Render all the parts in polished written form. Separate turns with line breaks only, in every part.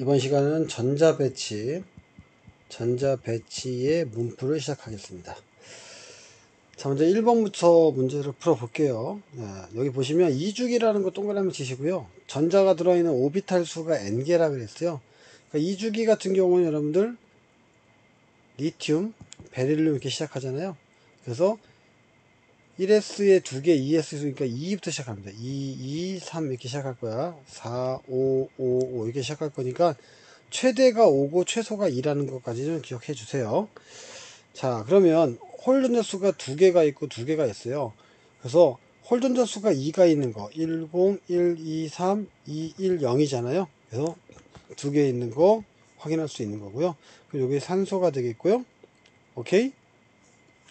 이번 시간은 전자배치의 문풀을 시작하겠습니다. 자, 먼저 1번부터 문제를 풀어볼게요. 여기 보시면 2주기라는 거 동그라미 치시고요. 전자가 들어있는 오비탈 수가 n개라 그랬어요. 그러니까 2주기 같은 경우는 여러분들 리튬, 베릴륨 이렇게 시작하잖아요. 그래서 1s에 2개, 2s 그러니까 2부터 시작합니다. 2, 2, 3 이렇게 시작할 거야. 4, 5, 5, 5 이렇게 시작할 거니까 최대가 5고 최소가 2라는 것까지 좀 기억해 주세요. 자, 그러면 홀 전자 수가 2개가 있고 2개가 있어요. 그래서 홀 전자 수가 2가 있는 거 10, 1, 2, 3, 2, 1, 0이잖아요. 그래서 2개 있는 거 확인할 수 있는 거고요. 그럼 여기 산소가 되겠고요. 오케이?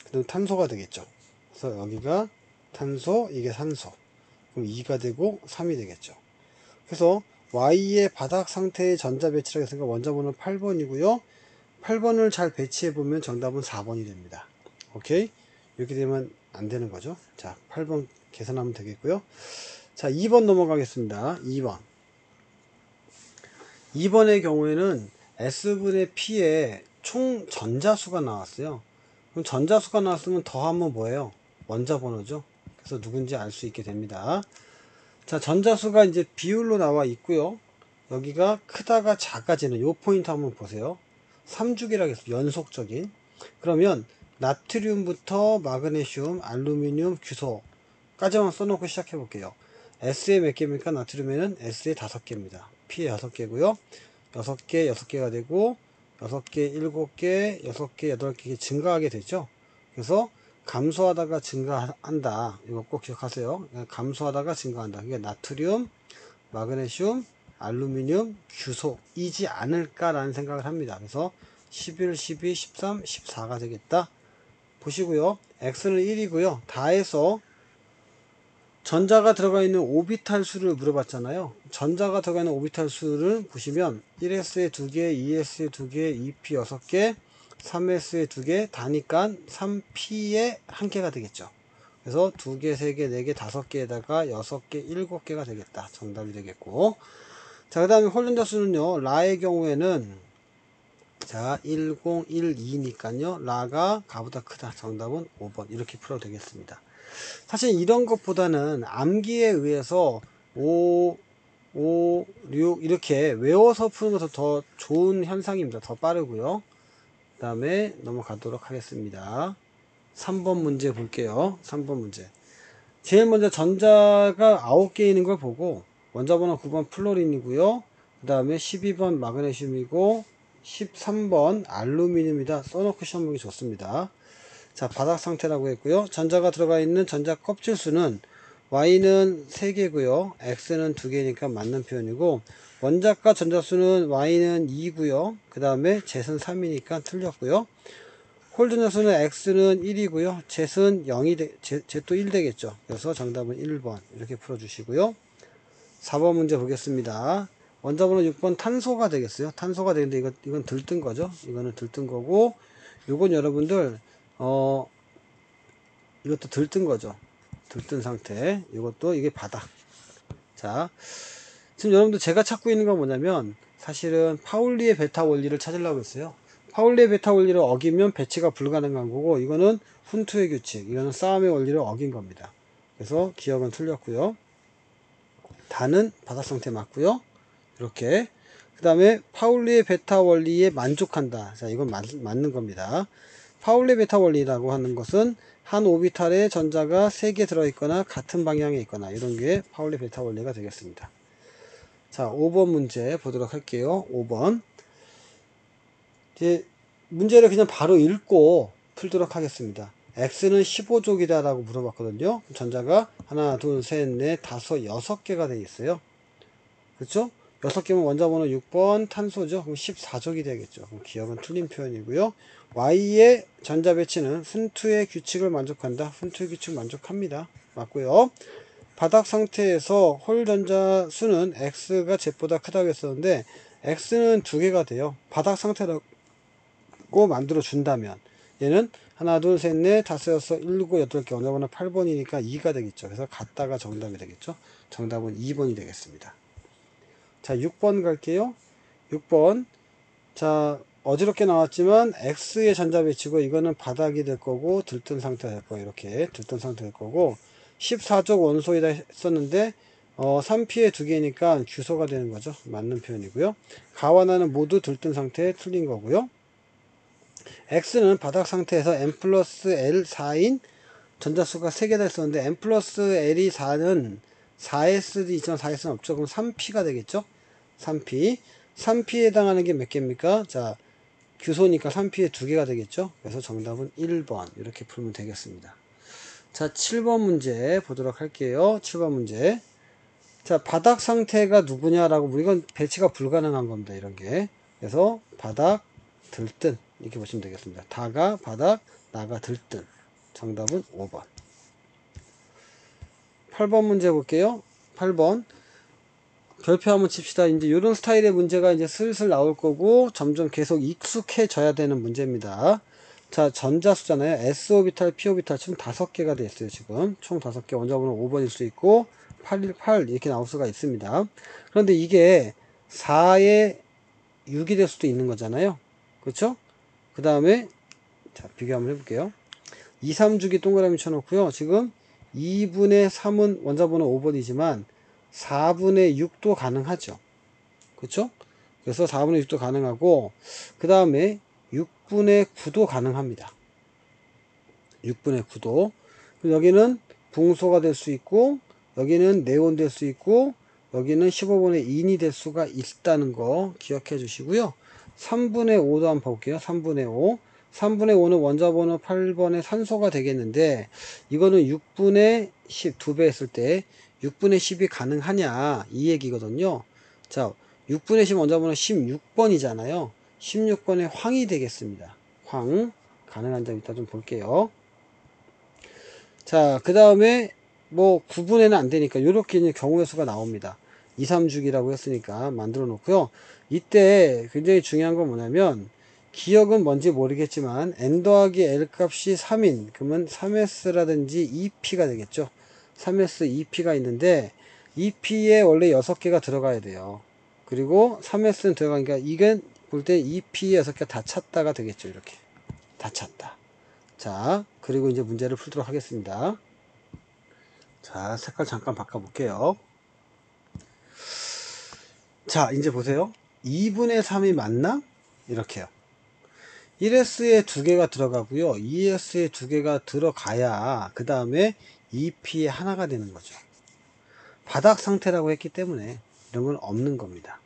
그다음 탄소가 되겠죠. 그래서 여기가 탄소, 이게 산소. 그럼 2가 되고 3이 되겠죠. 그래서 Y의 바닥 상태의 전자 배치라고 했으니까 원자번호 8번이고요. 8번을 잘 배치해 보면 정답은 4번이 됩니다. 오케이? 이렇게 되면 안 되는 거죠. 자, 8번 계산하면 되겠고요. 자, 2번 넘어가겠습니다. 2번. 2번의 경우에는 S분의 P에 총 전자수가 나왔어요. 그럼 전자수가 나왔으면 더하면 뭐예요? 원자번호죠. 그래서 누군지 알 수 있게 됩니다. 자, 전자수가 이제 비율로 나와 있고요. 여기가 크다가 작아지는 요 포인트 한번 보세요. 3주기라고 했어요. 연속적인. 그러면 나트륨부터 마그네슘, 알루미늄, 규소까지만 써놓고 시작해 볼게요. S에 몇 개입니까? 나트륨에는 S에 5개입니다. P에 6개고요. 6개, 6개가 되고 6개, 7개, 6개, 8개 증가하게 되죠. 그래서 감소하다가 증가한다. 이거 꼭 기억하세요. 감소하다가 증가한다. 그게 나트륨, 마그네슘, 알루미늄, 규소이지 않을까라는 생각을 합니다. 그래서 11, 12, 13, 14가 되겠다. 보시고요. X는 1이고요. 다해서 전자가 들어가 있는 오비탈 수를 물어봤잖아요. 전자가 들어가 있는 오비탈 수를 보시면 1s에 2개, 2s에 2개, 2p 6개, 3s에 2개, 다니까 3p에 1개가 되겠죠. 그래서 2개, 3개, 4개, 5개에다가 6개, 7개가 되겠다. 정답이 되겠고. 자, 그 다음에 홀전자 수는요, 라의 경우에는 자, 1012니까요, 라가 가보다 크다. 정답은 5번. 이렇게 풀어도 되겠습니다. 사실 이런 것보다는 암기에 의해서 5, 5, 6 이렇게 외워서 푸는 것도 더 좋은 현상입니다. 더 빠르고요. 그 다음에 넘어가도록 하겠습니다. 3번 문제 볼게요. 3번 문제. 제일 먼저 전자가 9개 있는 걸 보고 원자번호 9번 플로린이고요. 그 다음에 12번 마그네슘이고 13번 알루미늄이다. 써놓고 시험 보기 좋습니다. 자, 바닥 상태라고 했고요. 전자가 들어가 있는 전자 껍질 수는 Y는 3개고요. X는 2개니까 맞는 표현이고, 원자과 전자수는 Y는 2고요. 그 다음에 Z는 3이니까 틀렸고요. 홀 전자수는 X는 1이고요. Z는 0이 Z도 1 되겠죠. 그래서 정답은 1번 이렇게 풀어주시고요. 4번 문제 보겠습니다. 원자번호 6번 탄소가 되겠어요. 탄소가 되는데 이건 들뜬 거죠. 이거는 들뜬 거고, 요건 여러분들 이것도 들뜬 거죠. 들뜬 상태. 이것도 이게 바닥. 자, 지금 여러분들 제가 찾고 있는 건 뭐냐면 사실은 파울리의 베타 원리를 찾으려고 했어요. 파울리의 베타 원리를 어기면 배치가 불가능한 거고, 이거는 훈투의 규칙, 이거는 싸움의 원리를 어긴 겁니다. 그래서 기억은 틀렸고요. 다는 바닥 상태 맞고요. 이렇게. 그 다음에 파울리의 베타 원리에 만족한다. 자, 이건 맞는 겁니다. 파울리 베타 원리라고 하는 것은 한 오비탈에 전자가 3개 들어있거나 같은 방향에 있거나 이런 게 파울리 베타 원리가 되겠습니다. 자, 5번 문제 보도록 할게요. 5번. 이제 문제를 그냥 바로 읽고 풀도록 하겠습니다. X는 15족이다 라고 물어봤거든요. 전자가 하나, 둘, 셋, 넷, 다섯, 6개가 되어 있어요. 그렇죠? 6개면 원자번호 6번 탄소죠. 그럼 14족이 되겠죠. 그럼 기억은 틀린 표현이고요. Y의 전자 배치는 훈투의 규칙을 만족한다. 훈투의 규칙 만족합니다. 맞고요. 바닥 상태에서 홀 전자 수는 X가 Z보다 크다고 했었는데 X는 2개가 돼요. 바닥 상태라고 만들어 준다면 얘는 하나, 둘, 셋, 넷, 다섯, 여섯, 일곱, 여덟 개 원자번호 8번이니까 2가 되겠죠. 그래서 같다가 정답이 되겠죠. 정답은 2번이 되겠습니다. 자, 6번 갈게요. 6번. 자, 어지럽게 나왔지만 X의 전자 배치고 이거는 바닥이 될 거고 들뜬 상태가 될 거예요. 이렇게 들뜬 상태 될 거고 14족 원소이다 했었는데 3P에 두 개니까 규소가 되는 거죠. 맞는 표현이고요. 가와 나는 모두 들뜬 상태에 틀린 거고요. X는 바닥 상태에서 n 플러스 L 4인 전자수가 3개다 했었는데 n 플러스 L이 4는 4S도 있지만 4S는 없죠. 그럼 3P가 되겠죠. 3P. 3P에 해당하는 게 몇 개입니까? 자, 규소니까 3P에 두 개가 되겠죠. 그래서 정답은 1번 이렇게 풀면 되겠습니다. 자, 7번 문제 보도록 할게요. 7번 문제. 자, 바닥 상태가 누구냐라고, 이건 배치가 불가능한 겁니다. 이런 게. 그래서 바닥, 들뜬 이렇게 보시면 되겠습니다. 다가 바닥, 나가 들뜬. 정답은 5번. 8번 문제 볼게요. 8번. 별표 한번 칩시다. 이제 이런 스타일의 문제가 이제 슬슬 나올 거고 점점 계속 익숙해져야 되는 문제입니다. 자, 전자수잖아요. S오비탈, P오비탈 총 5개가 돼 있어요. 지금 총 5개. 원자번호 5번일 수 있고 818 이렇게 나올 수가 있습니다. 그런데 이게 4에 6이 될 수도 있는 거잖아요. 그렇죠? 그 다음에 자, 비교 한번 해볼게요. 2, 3주기 동그라미 쳐놓고요. 지금 2분의 3은 원자번호 5번이지만 4분의 6도 가능하죠. 그렇죠? 그래서 4분의 6도 가능하고 그 다음에 6분의 9도 가능합니다. 6분의 9도. 여기는 붕소가 될 수 있고 여기는 네온 될 수 있고 여기는 15분의 2인이 될 수가 있다는 거 기억해 주시고요. 3분의 5도 한번 볼게요. 3분의 5. 3분의 5는 원자번호 8번의 산소가 되겠는데 이거는 6분의 10 2배 했을 때 6분의 10이 가능하냐 이 얘기거든요. 자, 6분의 10 원자번호 16번이잖아요. 16번의 황이 되겠습니다. 황 가능한 점 이따 좀 볼게요. 자, 그 다음에 뭐 9분에는 안 되니까 이렇게 이제 경우의 수가 나옵니다. 2, 3주기라고 했으니까 만들어 놓고요. 이때 굉장히 중요한 건 뭐냐면 기억은 뭔지 모르겠지만 n 더하기 l 값이 3인 그러면 3s라든지 2p가 되겠죠. 3s 2p가 있는데 2p에 원래 6개가 들어가야 돼요. 그리고 3s는 들어가니까 이건 볼 때 2p 6개 다 찼다가 되겠죠. 이렇게 다 찼다. 자, 그리고 이제 문제를 풀도록 하겠습니다. 자, 색깔 잠깐 바꿔볼게요. 자, 이제 보세요. 2분의 3이 맞나? 이렇게요. 1S에 두 개가 들어가고요. 2S에 두 개가 들어가야 그 다음에 2P에 하나가 되는 거죠. 바닥 상태라고 했기 때문에 이런 건 없는 겁니다.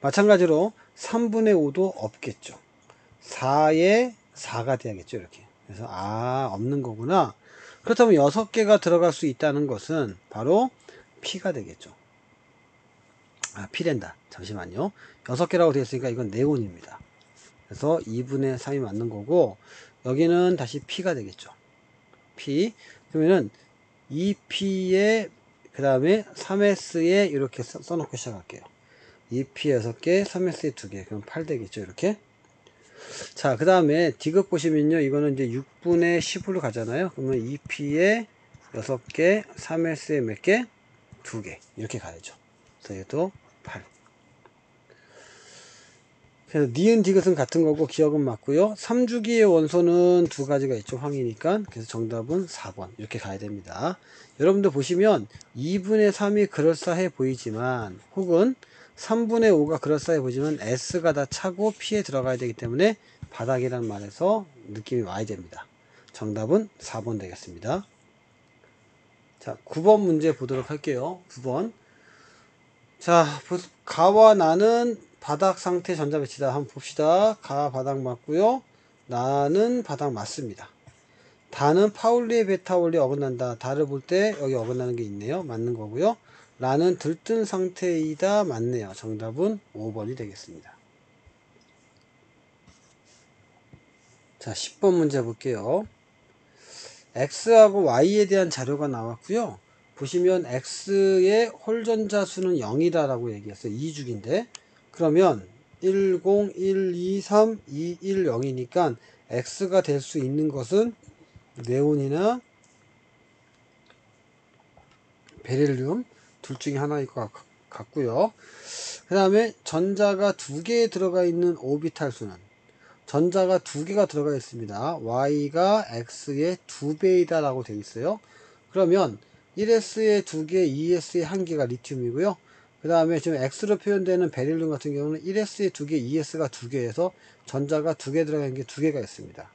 마찬가지로 3분의 5도 없겠죠. 4에 4가 돼야겠죠. 이렇게. 그래서 없는 거구나. 그렇다면 6개가 들어갈 수 있다는 것은 바로 P가 되겠죠. P랜다. 잠시만요. 6개라고 되어 있으니까 이건 네온입니다. 그래서 2분의 3이 맞는 거고 여기는 다시 P가 되겠죠. P. 그러면은 2P에 그 다음에 3S에 이렇게 써놓고 시작할게요. 2P 6개, 3S에 2개. 그럼 8 되겠죠. 이렇게. 자, 그 다음에 디귿 보시면요. 이거는 이제 6분의 10으로 가잖아요. 그러면 2P에 6개, 3S에 몇 개? 2개. 이렇게 가야죠. 그래서 얘도 8. 그래서 니은 디귿은 같은 거고 기억은 맞고요. 3주기의 원소는 두 가지가 있죠. 황이니까. 그래서 정답은 4번. 이렇게 가야 됩니다. 여러분들 보시면 2분의 3이 그럴싸해 보이지만 혹은 3분의 5가 그럴싸해 보이지만 S가 다 차고 P에 들어가야 되기 때문에 바닥이란 말에서 느낌이 와야 됩니다. 정답은 4번 되겠습니다. 자, 9번 문제 보도록 할게요. 9번. 자, 가와 나는 바닥 상태 전자 배치다. 한번 봅시다. 가 바닥 맞고요. 나는 바닥 맞습니다. 다는 파울리의 베타 원리 어긋난다. 다를 볼 때 여기 어긋나는 게 있네요. 맞는 거고요. 라는 들뜬 상태이다. 맞네요. 정답은 5번이 되겠습니다. 자, 10번 문제 볼게요. X하고 Y에 대한 자료가 나왔고요. 보시면 X의 홀전자 수는 0이다라고 얘기했어요. 2주기인데 그러면 10, 1, 2, 3, 2, 1, 0이니까 X가 될 수 있는 것은 네온이나 베릴륨 둘 중에 하나일 것 같고요. 그 다음에 전자가 2개 들어가 있는 오비탈 수는, 전자가 2개가 들어가 있습니다. y가 x의 2배이다 라고 되어 있어요. 그러면 1s에 2개, 2s에 1개가 리튬이고요. 그 다음에 지금 x로 표현되는 베릴륨 같은 경우는 1s에 2개, 2s가 2개에서 전자가 2개 들어간 게 2개가 있습니다.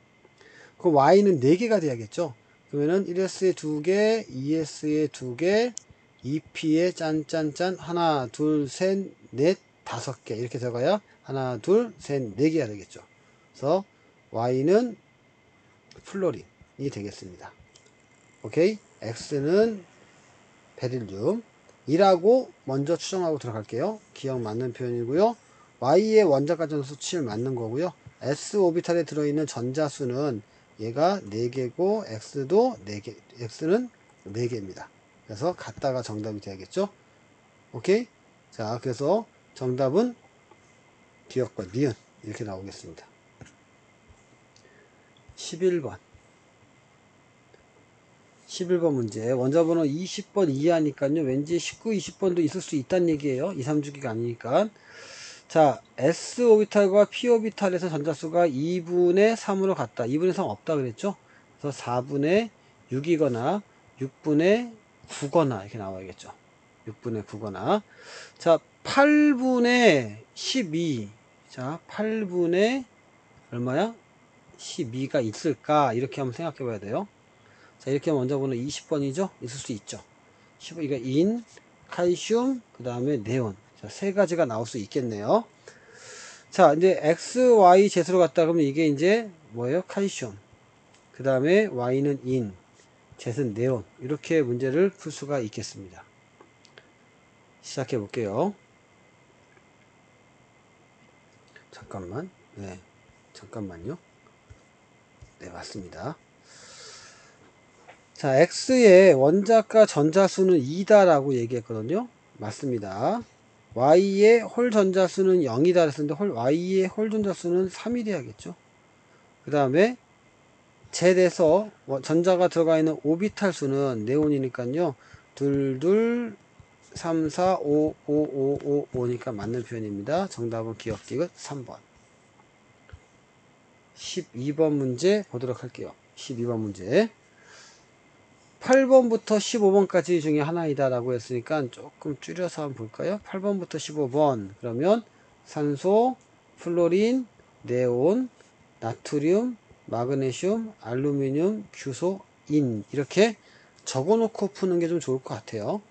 그럼 y는 4개가 돼야겠죠. 그러면은 1s에 2개, 2s에 2개, 2p에 짠짠짠 하나, 둘, 셋, 넷, 5개 이렇게 들어가야 하나, 둘, 셋, 4개가 되겠죠. 그래서 y는 플로린이 되겠습니다. 오케이? x는 베릴륨이라고 먼저 추정하고 들어갈게요. 기억 맞는 표현이고요. y의 원자가 전수 7 맞는 거고요. s 오비탈에 들어있는 전자수는 얘가 4개고 x도 4개, x는 4개입니다. 그래서 같다가 정답이 되겠죠. 오케이? 자, 그래서 정답은 기억과 니은 이렇게 나오겠습니다. 11번 11번 문제. 원자번호 20번 이하니까요. 왠지 19, 20번도 있을 수 있다는 얘기예요. 2, 3주기가 아니니까. 자, s 오비탈과 p 오비탈에서 전자수가 2분의 3으로 같다. 2분의 3 없다 그랬죠? 그래서 4분의 6이거나 6분의 9거나 이렇게 나와야겠죠. 6분의 9거나. 자, 8분의 12. 자, 8분의 얼마야? 12가 있을까? 이렇게 한번 생각해 봐야 돼요. 자, 이렇게 하면 원자번호 20번이죠? 있을 수 있죠. 15, 이거 인, 칼슘, 그 다음에 네온. 자, 세 가지가 나올 수 있겠네요. 자, 이제 x, y 제수로 갔다 그러면 이게 이제 뭐예요? 칼슘. 그 다음에 y는 인, z는 네온. 이렇게 문제를 풀 수가 있겠습니다. 시작해 볼게요. 잠깐만. 네. 잠깐만요. 네, 맞습니다. 자, x의 원자과 전자수는 2다 라고 얘기했거든요. 맞습니다. y의 홀 전자수는 0이다 그랬는데 y의 홀 전자수는 3이 돼야겠죠. 그 다음에 z에서 전자가 들어가 있는 오비탈 수는 네온이니까요. 2, 2, 3, 4, 5, 5, 5, 5, 5니까 맞는 표현입니다. 정답은 기억 디귿 3번. 12번 문제 보도록 할게요. 12번 문제. 8번부터 15번까지 중에 하나이다 라고 했으니까 조금 줄여서 한번 볼까요? 8번부터 15번. 그러면 산소, 플로린, 네온, 나트륨, 마그네슘, 알루미늄, 규소, 인. 이렇게 적어 놓고 푸는 게 좀 좋을 것 같아요.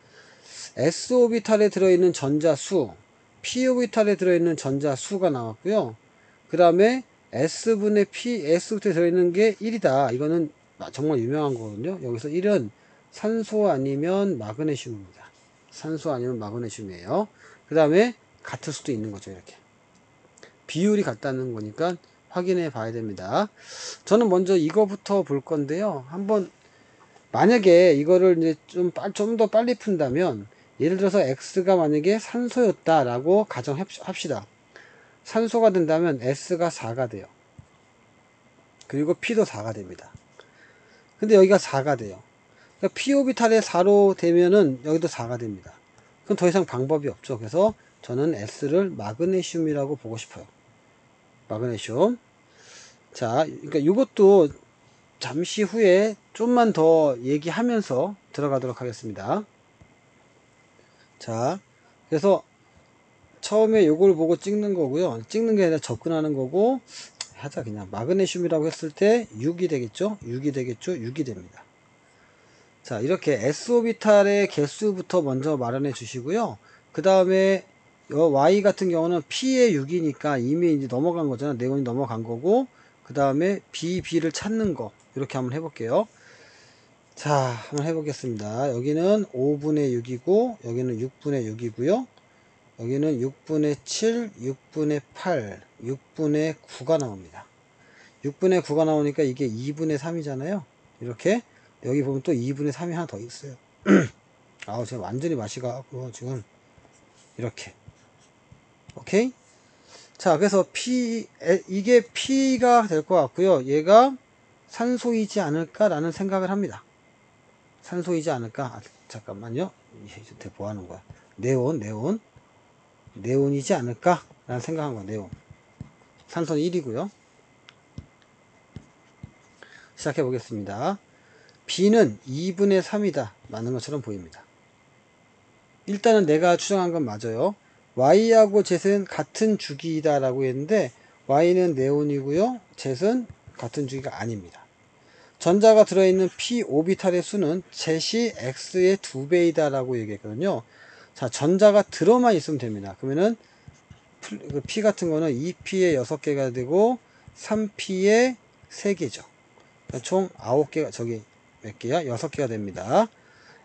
s 오비탈에 들어있는 전자수, p 오비탈에 들어있는 전자수가 나왔고요. 그 다음에 s분의 p, s부터에 들어있는 게 1이다. 이거는 정말 유명한 거거든요. 여기서 1은 산소 아니면 마그네슘입니다. 산소 아니면 마그네슘이에요. 그 다음에 같을 수도 있는 거죠. 이렇게 비율이 같다는 거니까 확인해 봐야 됩니다. 저는 먼저 이거부터 볼 건데요. 한번 만약에 이거를 이제 좀 더 빨리 푼다면, 예를 들어서 x가 만약에 산소였다 라고 가정합시다. 산소가 된다면 s가 4가 돼요. 그리고 p도 4가 됩니다. 근데 여기가 4가 돼요. 그러니까 p 오비탈에 4로 되면은 여기도 4가 됩니다. 그럼 더 이상 방법이 없죠. 그래서 저는 s를 마그네슘이라고 보고 싶어요. 마그네슘. 자, 그러니까 이것도 잠시 후에 좀만 더 얘기하면서 들어가도록 하겠습니다. 자, 그래서 처음에 요걸 보고 찍는 거고요. 찍는 게 아니라 접근하는 거고, 하자 그냥. 마그네슘이라고 했을 때 6이 되겠죠? 6이 되겠죠? 6이 됩니다. 자, 이렇게 s오비탈의 개수부터 먼저 마련해 주시고요. 그 다음에 y 같은 경우는 p의 6이니까 이미 이제 넘어간 거잖아요. 네온이 넘어간 거고, 그 다음에 b를 찾는 거 이렇게 한번 해볼게요. 자, 한번 해보겠습니다. 여기는 5분의 6이고 여기는 6분의 6이고요. 여기는 6분의 7, 6분의 8, 6분의 9가 나옵니다. 6분의 9가 나오니까 이게 2분의 3이잖아요. 이렇게 여기 보면 또 2분의 3이 하나 더 있어요. 아우, 제가 완전히 맛이 가고 지금 이렇게. 오케이? 자, 그래서 이게 P가 될 것 같고요. 얘가 산소이지 않을까라는 생각을 합니다. 산소이지 않을까? 잠깐만요. 뭐 하는 거야? 네온이지 않을까? 라는 생각한 거, 네온. 산소는 1이고요. 시작해 보겠습니다. B는 2분의 3이다. 맞는 것처럼 보입니다. 일단은 내가 추정한 건 맞아요. Y하고 Z는 같은 주기이다 라고 했는데 Y는 네온이고요. Z는 같은 주기가 아닙니다. 전자가 들어있는 p 오비탈의 수는 Z이 X의 2배이다 라고 얘기했거든요. 자, 전자가 들어만 있으면 됩니다. 그러면은 P 같은 거는 2P에 6개가 되고 3P에 3개죠. 총 9개가, 저기 몇 개야? 6개가 됩니다.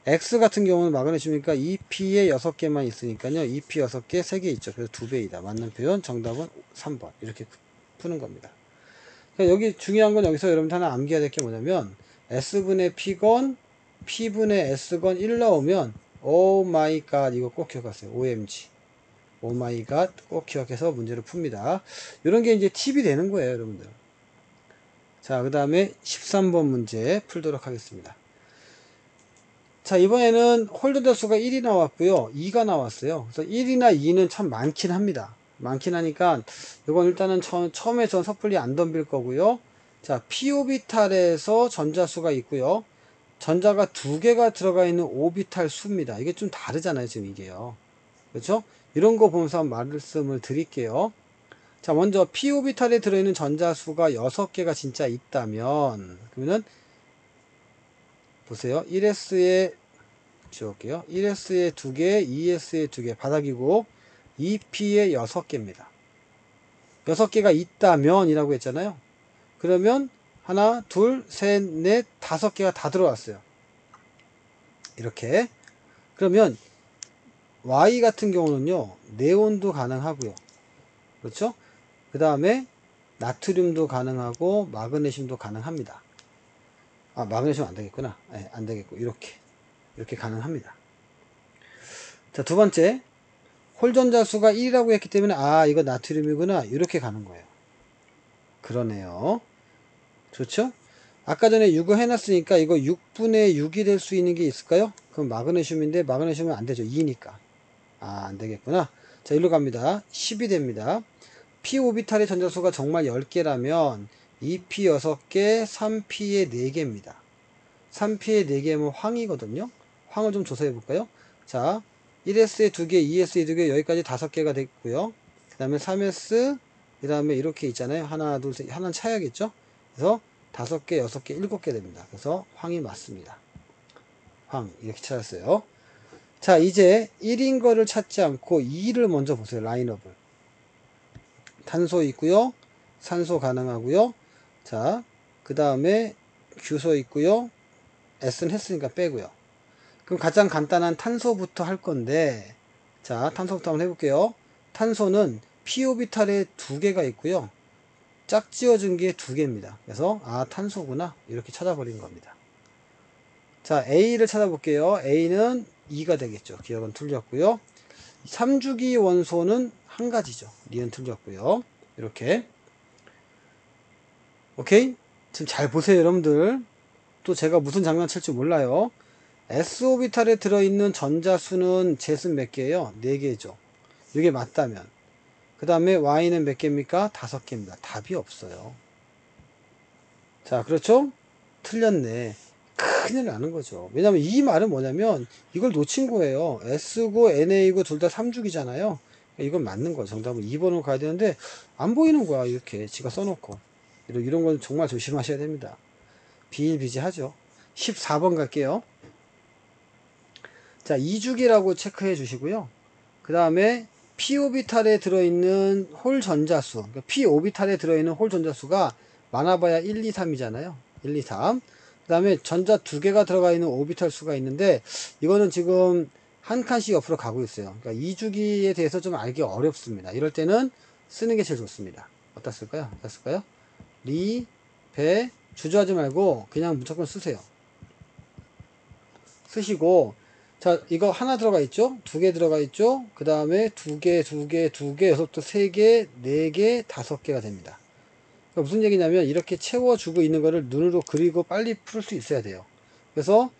X 같은 경우는 마그네슘이니까 2P에 6개만 있으니까요. 2P 6개, 3개 있죠. 그래서 2배이다. 맞는 표현, 정답은 3번. 이렇게 푸는 겁니다. 그러니까 여기 중요한 건 여기서 여러분들 하나 암기해야 될 게 뭐냐면 S분의 P건, P분의 S건 1 나오면 오 마이 갓 이거 꼭 기억하세요. OMG. 오 마이 갓 꼭 기억해서 문제를 풉니다. 이런 게 이제 팁이 되는 거예요, 여러분들. 자, 그 다음에 13번 문제 풀도록 하겠습니다. 자, 이번에는 홀더 수가 1이 나왔고요. 2가 나왔어요. 그래서 1이나 2는 참 많긴 합니다. 많긴 하니까 이건 일단은 처음에 전 섣불리 안 덤빌 거고요. 자, p 오비탈에서 전자수가 있고요. 전자가 2개가 들어가 있는 오비탈 수입니다. 이게 좀 다르잖아요, 지금 이게요. 그렇죠? 이런 거 보면서 한번 말씀을 드릴게요. 자, 먼저 p 오비탈에 들어있는 전자수가 6개가 진짜 있다면 그러면은 보세요. 1S에 지울게요. 1S에 2개, 2S에 2개 바닥이고 2P에 6개입니다. 6개가 있다면 이라고 했잖아요. 그러면 하나, 둘, 셋, 넷, 5개가 다 들어왔어요. 이렇게. 그러면 Y 같은 경우는요. 네온도 가능하고요. 그렇죠? 그 다음에 나트륨도 가능하고 마그네슘도 가능합니다. 아, 마그네슘 안 되겠구나. 네, 안 되겠고 이렇게 가능합니다. 자, 두 번째 홀전자 수가 1이라고 했기 때문에 아, 이거 나트륨이구나 이렇게 가는 거예요. 그러네요. 좋죠? 아까 전에 6을 해놨으니까 이거 6분의 6이 될 수 있는 게 있을까요? 그럼 마그네슘인데 마그네슘은 안 되죠. 2니까. 아, 안 되겠구나. 자, 일로 갑니다. 10이 됩니다. p 오비탈의 전자수가 정말 10개라면 2p 6개, 3p에 4개입니다. 3p에 4개면 황이거든요. 황을 좀 조사해 볼까요? 자, 1S에 2개, 2S에 2개, 여기까지 5개가 됐고요. 그 다음에 3S, 그 다음에 이렇게 있잖아요. 하나, 둘, 셋, 하나는 차야겠죠? 그래서 5개, 6개, 7개 됩니다. 그래서 황이 맞습니다. 황, 이렇게 찾았어요. 자, 이제 1인 거를 찾지 않고 2를 먼저 보세요. 라인업을. 탄소 있고요. 산소 가능하고요. 자, 그 다음에 규소 있고요. S는 했으니까 빼고요. 그럼 가장 간단한 탄소부터 할 건데, 자, 탄소부터 한번 해볼게요. 탄소는 p 오비탈에 2개가 있고요. 짝지어준 게 2개입니다. 그래서 아, 탄소구나 이렇게 찾아버린 겁니다. 자, A를 찾아볼게요. A는 2가 되겠죠. 기억은 틀렸고요. 3주기 원소는 한 가지죠. 니은 틀렸고요. 이렇게. 오케이? 지금 잘 보세요, 여러분들. 또 제가 무슨 장난칠지 몰라요. S오비탈에 들어있는 전자수는 Z는 몇 개예요? 4개죠. 이게 맞다면. 그 다음에 Y는 몇 개입니까? 5개입니다. 답이 없어요. 자, 그렇죠? 틀렸네. 큰일 나는 거죠. 왜냐면 이 말은 뭐냐면 이걸 놓친 거예요. S고 NA고 둘 다 3주기잖아요. 이건 맞는 거예요. 정답은 2번으로 가야 되는데 안 보이는 거야. 이렇게 지가 써놓고. 이런 건 정말 조심하셔야 됩니다. 비일비재하죠. 14번 갈게요. 자, 2주기라고 체크해 주시고요. 그 다음에 p 오비탈에 들어있는 홀 전자수, 그러니까 p 오비탈에 들어있는 홀 전자수가 많아봐야 1, 2, 3이잖아요. 1, 2, 3. 그 다음에 전자 2개가 들어가 있는 오비탈 수가 있는데 이거는 지금 한 칸씩 옆으로 가고 있어요. 그러니까 2주기에 대해서 좀 알기 어렵습니다. 이럴 때는 쓰는 게 제일 좋습니다. 어디다 쓸까요? 어디다 쓸까요? 리, 배, 주저하지 말고 그냥 무조건 쓰세요. 쓰시고 자, 이거 하나 들어가 있죠? 2개 들어가 있죠? 그 다음에 2개, 2개, 2개, 여기서부터 3개, 4개, 5개가 됩니다. 그러니까 무슨 얘기냐면 이렇게 채워주고 있는 거를 눈으로 그리고 빨리 풀 수 있어야 돼요. 그래서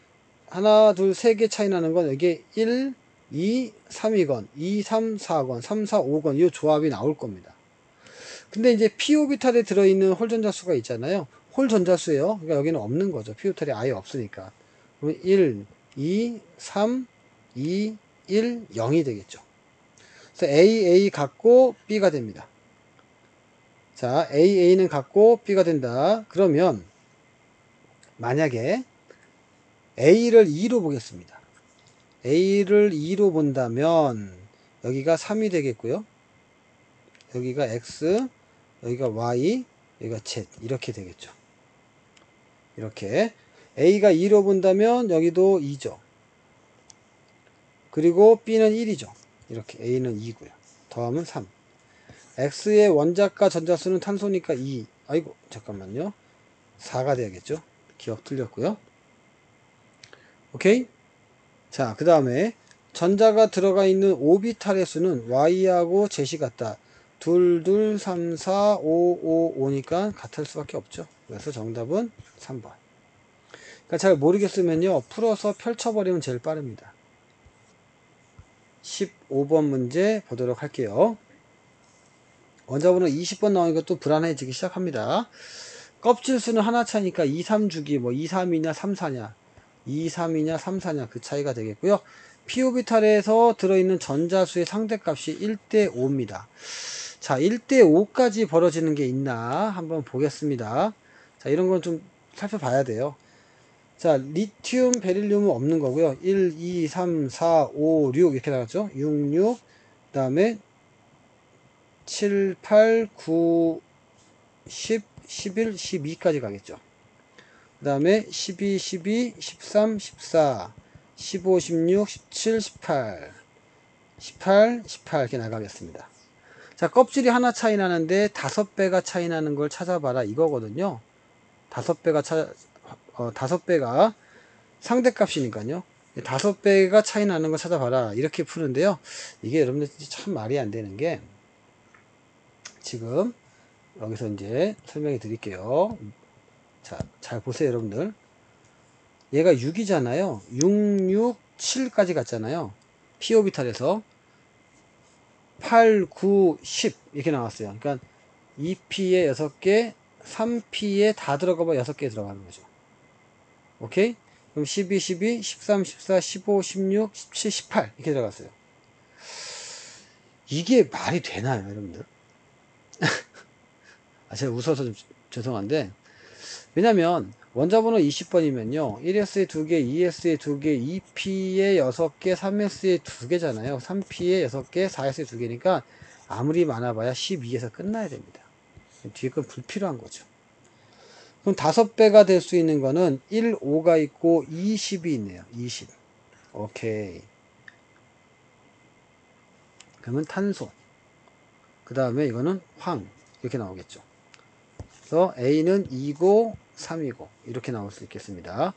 하나, 둘, 3개 차이 나는 건 이게 1, 2, 3이건, 2, 3, 4건, 3, 4, 5건 이 조합이 나올 겁니다. 근데 이제 p 오비탈에 들어있는 홀 전자수가 있잖아요. 홀 전자수예요. 그러니까 여기는 없는 거죠. p 오비탈이 아예 없으니까. 그러면 1, 2, 3, 2, 1, 0이 되겠죠. 그래서 A 같고 B가 됩니다. 자, A는 같고 B가 된다. 그러면 만약에 A를 2로 보겠습니다. A를 2로 본다면 여기가 3이 되겠고요. 여기가 X, 여기가 Y, 여기가 Z 이렇게 되겠죠. 이렇게 A가 2로 본다면 여기도 2죠. 그리고 B는 1이죠. 이렇게 A는 2고요. 더하면 3. X의 원자과 전자수는 탄소니까 2. 아이고 잠깐만요. 4가 돼야겠죠. 기억 틀렸고요. 오케이. 자, 그 다음에 전자가 들어가 있는 오비탈의 수는 Y하고 Z이 같다. 2, 2, 3, 4, 5, 5, 5니까 같을 수밖에 없죠. 그래서 정답은 3번. 그러니까 잘 모르겠으면요. 풀어서 펼쳐버리면 제일 빠릅니다. 15번 문제 보도록 할게요. 원자번호 20번 나오니까 또 불안해지기 시작합니다. 껍질 수는 하나 차니까 2, 3주기 뭐 2, 3이냐 3, 4냐 2, 3이냐 3, 4냐 그 차이가 되겠고요. p 오비탈에서 들어있는 전자수의 상대값이 1대 5입니다. 자, 1대 5까지 벌어지는 게 있나 한번 보겠습니다. 자, 이런 건 좀 살펴봐야 돼요. 자, 리튬, 베릴륨은 없는 거고요. 1, 2, 3, 4, 5, 6 이렇게 나갔죠. 6, 6, 그 다음에 7, 8, 9, 10, 11, 12까지 가겠죠. 그 다음에 12, 12, 13, 14, 15, 16, 17, 18, 18, 18 이렇게 나가겠습니다. 자, 껍질이 하나 차이 나는데 5배가 차이 나는 걸 찾아봐라 이거거든요. 5배가 상대값이니까요. 5배가 차이 나는 걸 찾아봐라 이렇게 푸는데요. 이게 여러분들 참 말이 안 되는 게 지금 여기서 이제 설명해 드릴게요. 자, 잘 보세요, 여러분들. 얘가 6이잖아요. 6, 6, 7까지 갔잖아요. p 오비탈에서 8, 9, 10 이렇게 나왔어요. 그러니까 2p에 6개, 3p에 다 들어가봐 6개 들어가는 거죠. 오케이? 그럼 12, 12, 13, 14, 15, 16, 17, 18 이렇게 들어갔어요. 이게 말이 되나요, 여러분들? 제가 웃어서 좀 죄송한데 왜냐면 원자번호 20번이면요 1S에 2개, 2S에 2개, 2P에 6개, 3S에 2개잖아요. 3P에 6개, 4S에 2개니까 아무리 많아봐야 12에서 끝나야 됩니다. 뒤에 건 불필요한 거죠. 그럼 5배가 될 수 있는 거는 1, 5가 있고 20이 있네요. 20. 오케이. 그러면 탄소. 그 다음에 이거는 황. 이렇게 나오겠죠. 그래서 A는 2고 3이고 이렇게 나올 수 있겠습니다.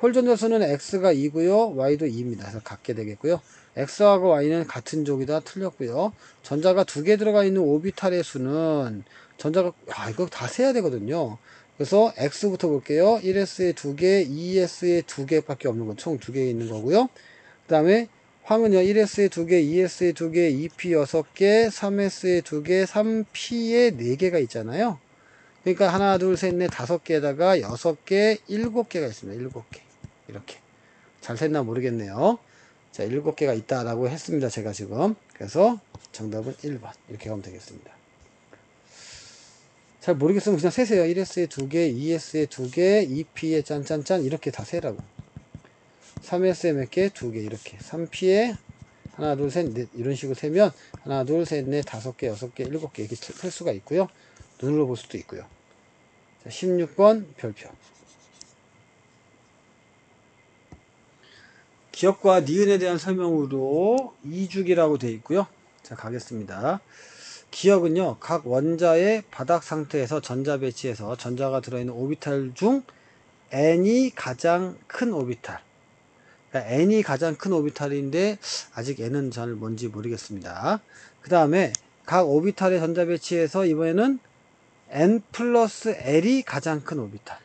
홀 전자수는 X가 2고요. Y도 2입니다. 그래서 같게 되겠고요. X하고 Y는 같은 쪽이다. 틀렸고요. 전자가 2개 들어가 있는 오비탈의 수는 전자가 이거 다 세야 되거든요. 그래서 X부터 볼게요. 1S에 2개, 2S에 2개밖에 없는 건 총 2개 있는 거고요. 그 다음에 황은요. 1S에 2개, 2S에 2개, 2P 6개, 3S에 2개, 3P에 4개가 있잖아요. 그러니까 하나, 둘, 셋, 넷, 5개에다가 6개, 7개가 있습니다. 7개. 이렇게. 잘 셌나 모르겠네요. 자, 7개가 있다라고 했습니다. 제가 지금. 그래서 정답은 1번. 이렇게 가면 되겠습니다. 잘 모르겠으면 그냥 세세요. 1S에 2개, 2S에 2개, 2P에 짠짠짠 이렇게 다 세라고. 3S에 몇 개? 2개 이렇게. 3P에 하나, 둘, 셋, 넷 이런 식으로 세면 하나, 둘, 셋, 넷, 5개, 6개, 7개 이렇게 셀 수가 있고요. 눈으로 볼 수도 있고요. 16번 별표. 기억과 니은에 대한 설명으로 2주기라고 되어 있고요. 자, 가겠습니다. 기억은요, 각 원자의 바닥 상태에서 전자 배치해서 전자가 들어있는 오비탈 중 n이 가장 큰 오비탈. 그러니까 n이 가장 큰 오비탈인데 아직 n은 잘 뭔지 모르겠습니다. 그 다음에 각 오비탈의 전자 배치해서 이번에는 n 플러스 l이 가장 큰 오비탈.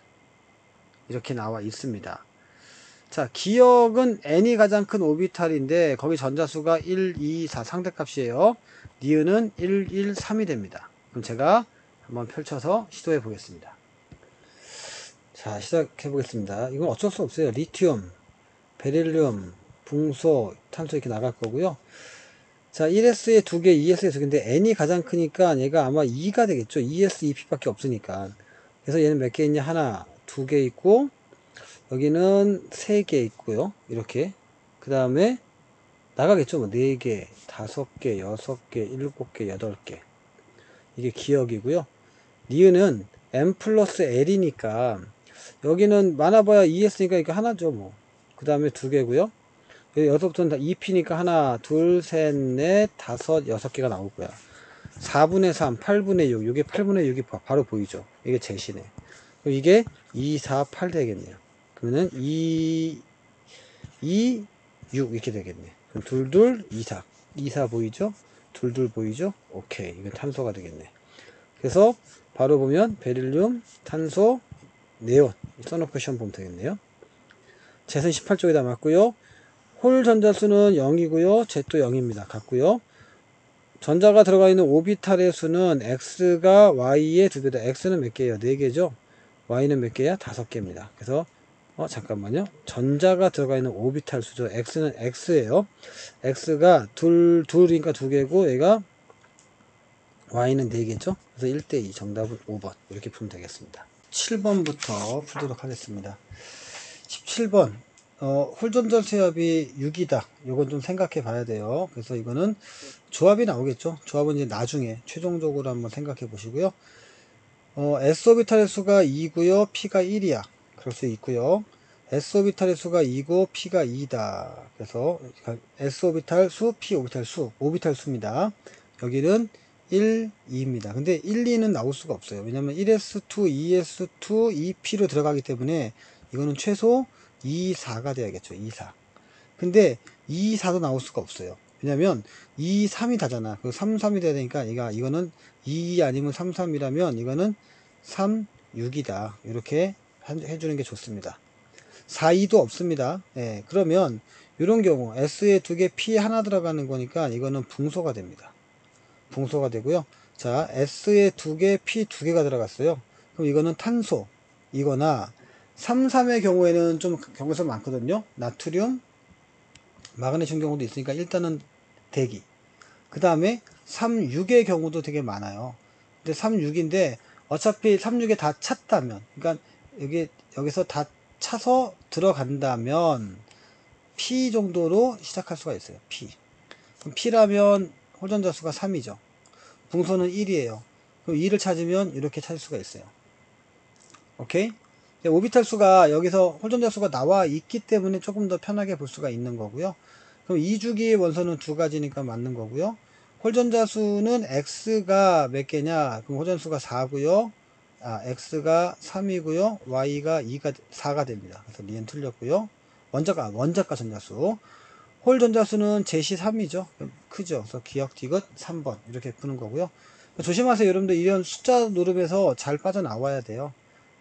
이렇게 나와 있습니다. 자, 기역은 n이 가장 큰 오비탈인데 거기 전자수가 1, 2, 4 상대값이에요. 니은은 1, 1, 3이 됩니다. 그럼 제가 한번 펼쳐서 시도해 보겠습니다. 자, 시작해 보겠습니다. 이건 어쩔 수 없어요. 리튬, 베릴륨, 붕소, 탄소 이렇게 나갈 거고요. 자, 1S에 2개, 2S에 2개인데 n이 가장 크니까 얘가 아마 2가 되겠죠. 2S, 2P밖에 없으니까. 그래서 얘는 몇 개 있냐? 하나, 2개 있고 여기는 3개 있고요. 이렇게. 그 다음에 나가겠죠. 뭐 4개, 5개, 6개, 7개, 8개. 이게 기역이고요. 니은은 m 플러스 l이니까 여기는 많아봐야 2S니까 이게 하나죠. 뭐. 그 다음에 2개고요. 여기 6부터는 다 2P니까 하나, 둘, 셋, 넷, 다섯, 6개가 나올 거야. 4분의 3, 8분의 6. 이게 8분의 6이 바로 보이죠. 이게 제시네. 그럼 이게 2, 4, 8 되겠네요. 그러면은 2, 6 이렇게 되겠네. 그럼 둘둘 2, 4. 2, 4 보이죠? 둘둘 보이죠? 오케이. 이건 탄소가 되겠네. 그래서 바로 보면 베릴륨, 탄소, 네온 써놓고 시험 보면 되겠네요. 젯은 18쪽에다 맞고요. 홀 전자수는 0이고요. 젯도 0입니다. 같고요. 전자가 들어가 있는 오비탈의 수는 x가 y의 2배다. x는 몇 개예요? 4개죠? y는 몇 개야? 5개입니다. 그래서 잠깐만요. 전자가 들어가 있는 오비탈 수죠. x는 x예요. x가 둘이니까 2개고 얘가 y는 4개죠. 그래서 1대2 정답은 5번 이렇게 풀면 되겠습니다. 7번부터 풀도록 하겠습니다. 17번 홀전자수압이 6이다. 이건 좀 생각해 봐야 돼요. 그래서 이거는 조합이 나오겠죠. 조합은 이제 나중에 최종적으로 한번 생각해 보시고요. S오비탈의 수가 2고요. P가 1이야. 그럴 수 있고요. S오비탈의 수가 2고 P가 2다. 그래서 S오비탈 수, P오비탈 수, 오비탈 수입니다. 여기는 1, 2입니다. 근데 1, 2는 나올 수가 없어요. 왜냐면 1S2, 2S2, 2P로 들어가기 때문에 이거는 최소 2, 4가 돼야겠죠. 2, 4. 근데 2, 4도 나올 수가 없어요. 왜냐면 2, 3이 다잖아. 그 3, 3이 돼야 되니까 이거는 2 아니면 3, 3이라면 이거는 3, 6이다. 이렇게 해주는 게 좋습니다. 4, 2도 없습니다. 예, 그러면 이런 경우 S에 2개, P 하나 들어가는 거니까 이거는 붕소가 됩니다. 붕소가 되고요. 자, S에 2개, P 2개가 들어갔어요. 그럼 이거는 탄소 이거나 3, 3의 경우에는 좀 경우가 많거든요. 나트륨, 마그네슘 경우도 있으니까 일단은 대기. 그 다음에 3, 6의 경우도 되게 많아요. 근데 3, 6인데 어차피 3, 6에 다 찼다면, 그러니까 여기서 다 차서 들어간다면 P 정도로 시작할 수가 있어요. P. 그럼 P라면 홀전자 수가 3이죠. 붕소는 1이에요. 그럼 2를 찾으면 이렇게 찾을 수가 있어요. 오케이? 오비탈 수가 여기서 홀전자 수가 나와 있기 때문에 조금 더 편하게 볼 수가 있는 거고요. 그럼 2주기의 원소는 두 가지니까 맞는 거고요. 홀전자 수는 x가 몇 개냐? 그럼 홀전자 수가 4고요. x가 3이고요. y가 4가 됩니다. 그래서 리은 틀렸고요. 원자가 전자수. 홀 전자수는 제시 3이죠. 크죠. 그래서 기억 디귿 3번 이렇게 푸는 거고요. 조심하세요. 여러분들 이런 숫자 노름에서 잘 빠져나와야 돼요.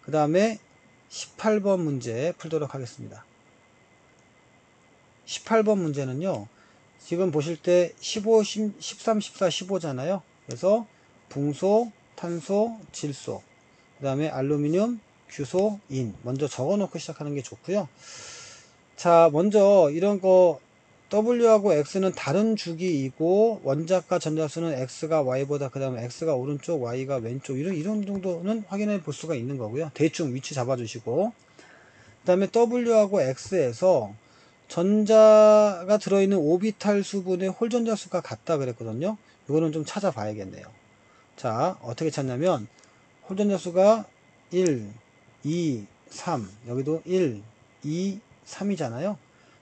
그 다음에 18번 문제 풀도록 하겠습니다. 18번 문제는요. 지금 보실 때 15, 13, 14, 15잖아요. 그래서 붕소, 탄소, 질소, 그 다음에 알루미늄, 규소, 인 먼저 적어 놓고 시작하는 게 좋고요. 자, 먼저 이런 거 W하고 X는 다른 주기이고 원자과 전자수는 X가 Y보다 그 다음에 X가 오른쪽 Y가 왼쪽 이런 정도는 확인해 볼 수가 있는 거고요. 대충 위치 잡아 주시고 그 다음에 W하고 X에서 전자가 들어있는 오비탈 수분의 홀전자 수가 같다 그랬거든요. 이거는 좀 찾아봐야겠네요. 자, 어떻게 찾냐면 홀전자 수가 1, 2, 3 여기도 1, 2, 3이잖아요.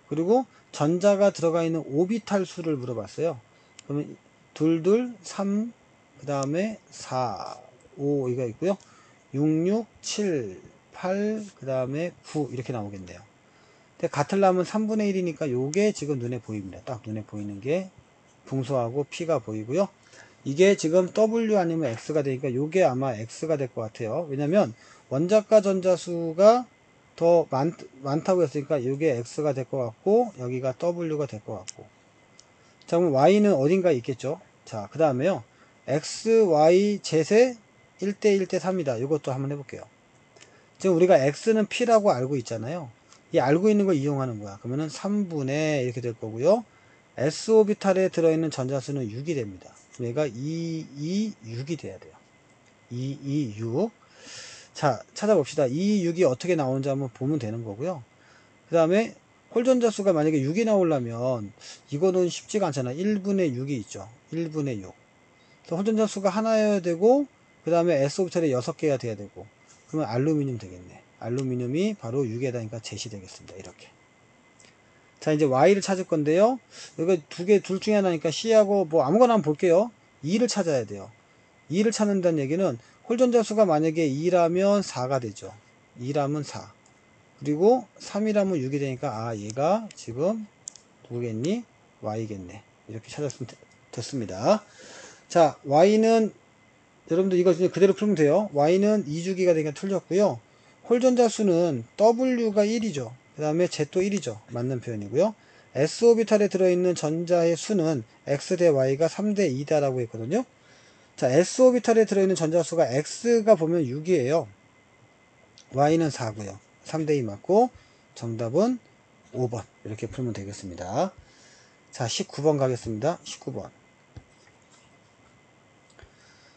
그리고 전자가 들어가 있는 오비탈 수를 물어봤어요. 그러면 2, 3, 그 다음에 4, 5 이거 있고요. 6, 6, 7, 8, 그 다음에 9 이렇게 나오겠네요. 근데 같으려면 3분의 1이니까 요게 지금 눈에 보입니다. 딱 눈에 보이는 게 붕소하고 P가 보이고요. 이게 지금 W 아니면 X가 되니까 요게 아마 X가 될 것 같아요. 왜냐면 원자과 전자수가 더 많다고 했으니까 이게 x가 될 것 같고 여기가 w가 될 것 같고. 자, 그럼 y는 어딘가에 있겠죠. 자, 그 다음에요 x, y, z의 1대 1대 3이다. 이것도 한번 해볼게요. 지금 우리가 x는 p라고 알고 있잖아요. 이 알고 있는 걸 이용하는 거야. 그러면은 3분의 이렇게 될 거고요. s 오비탈에 들어있는 전자수는 6이 됩니다. 그럼 얘가 2, 2, 6이 돼야 돼요. 2, 2, 6. 자, 찾아봅시다. 2, 6이 어떻게 나오는지 한번 보면 되는 거고요. 그 다음에 홀전자수가 만약에 6이 나오려면 이거는 쉽지가 않잖아. 1분의 6이 있죠. 1분의 6. 그래서 홀전자수가 하나여야 되고 그 다음에 S오비탈이 6개가 돼야 되고 그러면 알루미늄 되겠네. 알루미늄이 바로 6에다니까 젯이 되겠습니다. 이렇게. 자, 이제 Y를 찾을 건데요. 여기 두 개, 둘 중에 하나니까 C하고 뭐 아무거나 한번 볼게요. 2를 찾아야 돼요. 2를 찾는다는 얘기는 홀전자수가 만약에 2라면 4가 되죠. 2라면 4. 그리고 3이라면 6이 되니까 아 얘가 지금 누구겠니? Y겠네. 이렇게 찾았으면 됐습니다. 자, Y는 여러분들 이거 그대로 풀면 돼요. Y는 2주기가 되니까 틀렸고요. 홀전자수는 W가 1이죠. 그 다음에 Z도 1이죠. 맞는 표현이고요. S오비탈에 들어있는 전자의 수는 X 대 Y가 3대 2다 라고 했거든요. 자, S오비탈에 들어있는 전자수가 X가 보면 6이에요. Y는 4고요. 3대 2 맞고 정답은 5번 이렇게 풀면 되겠습니다. 자, 19번 가겠습니다. 19번.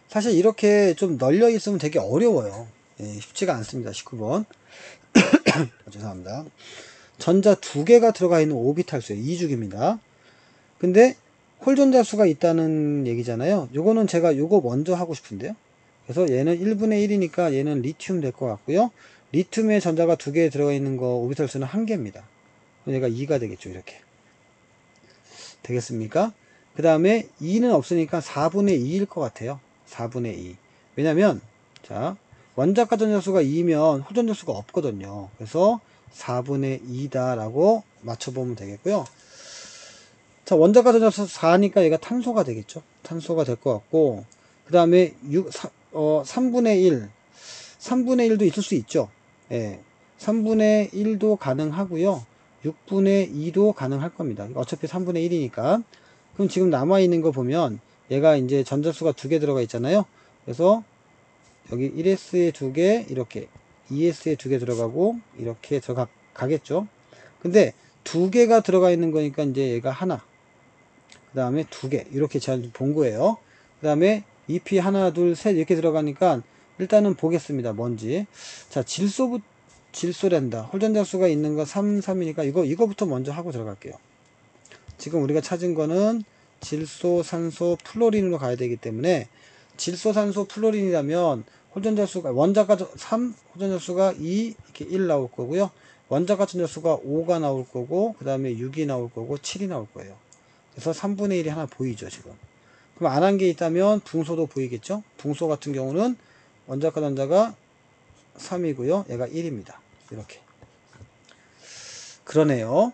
사실 이렇게 좀 널려 있으면 되게 어려워요. 예, 쉽지가 않습니다. 19번. 죄송합니다. 전자 두 개가 들어가 있는 오비탈 수예요. 2주기입니다. 근데 홀전자 수가 있다는 얘기잖아요. 요거는 제가 요거 먼저 하고 싶은데요. 그래서 얘는 1분의 1이니까 얘는 리튬 될 것 같고요. 리튬의 전자가 두 개 들어가 있는 거 오비탈 수는 1개입니다. 얘가 2가 되겠죠. 이렇게. 되겠습니까? 그 다음에 2는 없으니까 4분의 2일 것 같아요. 4분의 2. 왜냐면, 자, 원자가 전자수가 2면 호전자수가 없거든요. 그래서 4분의 2다 라고 맞춰보면 되겠고요. 자, 원자가 전자수 4니까 얘가 탄소가 되겠죠. 탄소가 될 것 같고, 그 다음에 3분의 1. 3분의 1도 있을 수 있죠. 예. 3분의 1도 가능하고요. 6분의 2도 가능할 겁니다. 어차피 3분의 1이니까. 그럼 지금 남아있는 거 보면 얘가 이제 전자수가 두 개 들어가 있잖아요. 그래서 여기 1s에 두 개, 이렇게 2s에 두 개 들어가고 이렇게 가겠죠. 근데 두 개가 들어가 있는 거니까 이제 얘가 하나, 그 다음에 두 개 이렇게 잘 본 거예요. 그 다음에 EP 하나, 둘, 셋 이렇게 들어가니까 일단은 보겠습니다. 뭔지. 자, 질소랜다. 홀전자수가 있는 거 3, 3이니까 이거부터 먼저 하고 들어갈게요. 지금 우리가 찾은 거는 질소, 산소, 플로린으로 가야 되기 때문에 질소, 산소, 플로린이라면 홀전자수가 원자가 3, 홀전자수가 2, 이렇게 1 나올 거고요. 원자가 전자수가 5가 나올 거고 그 다음에 6이 나올 거고 7이 나올 거예요. 그래서 3분의 1이 하나 보이죠 지금. 그럼 안 한 게 있다면 붕소도 보이겠죠. 붕소 같은 경우는 원자가 전자가 3이고요. 얘가 1입니다. 이렇게. 그러네요.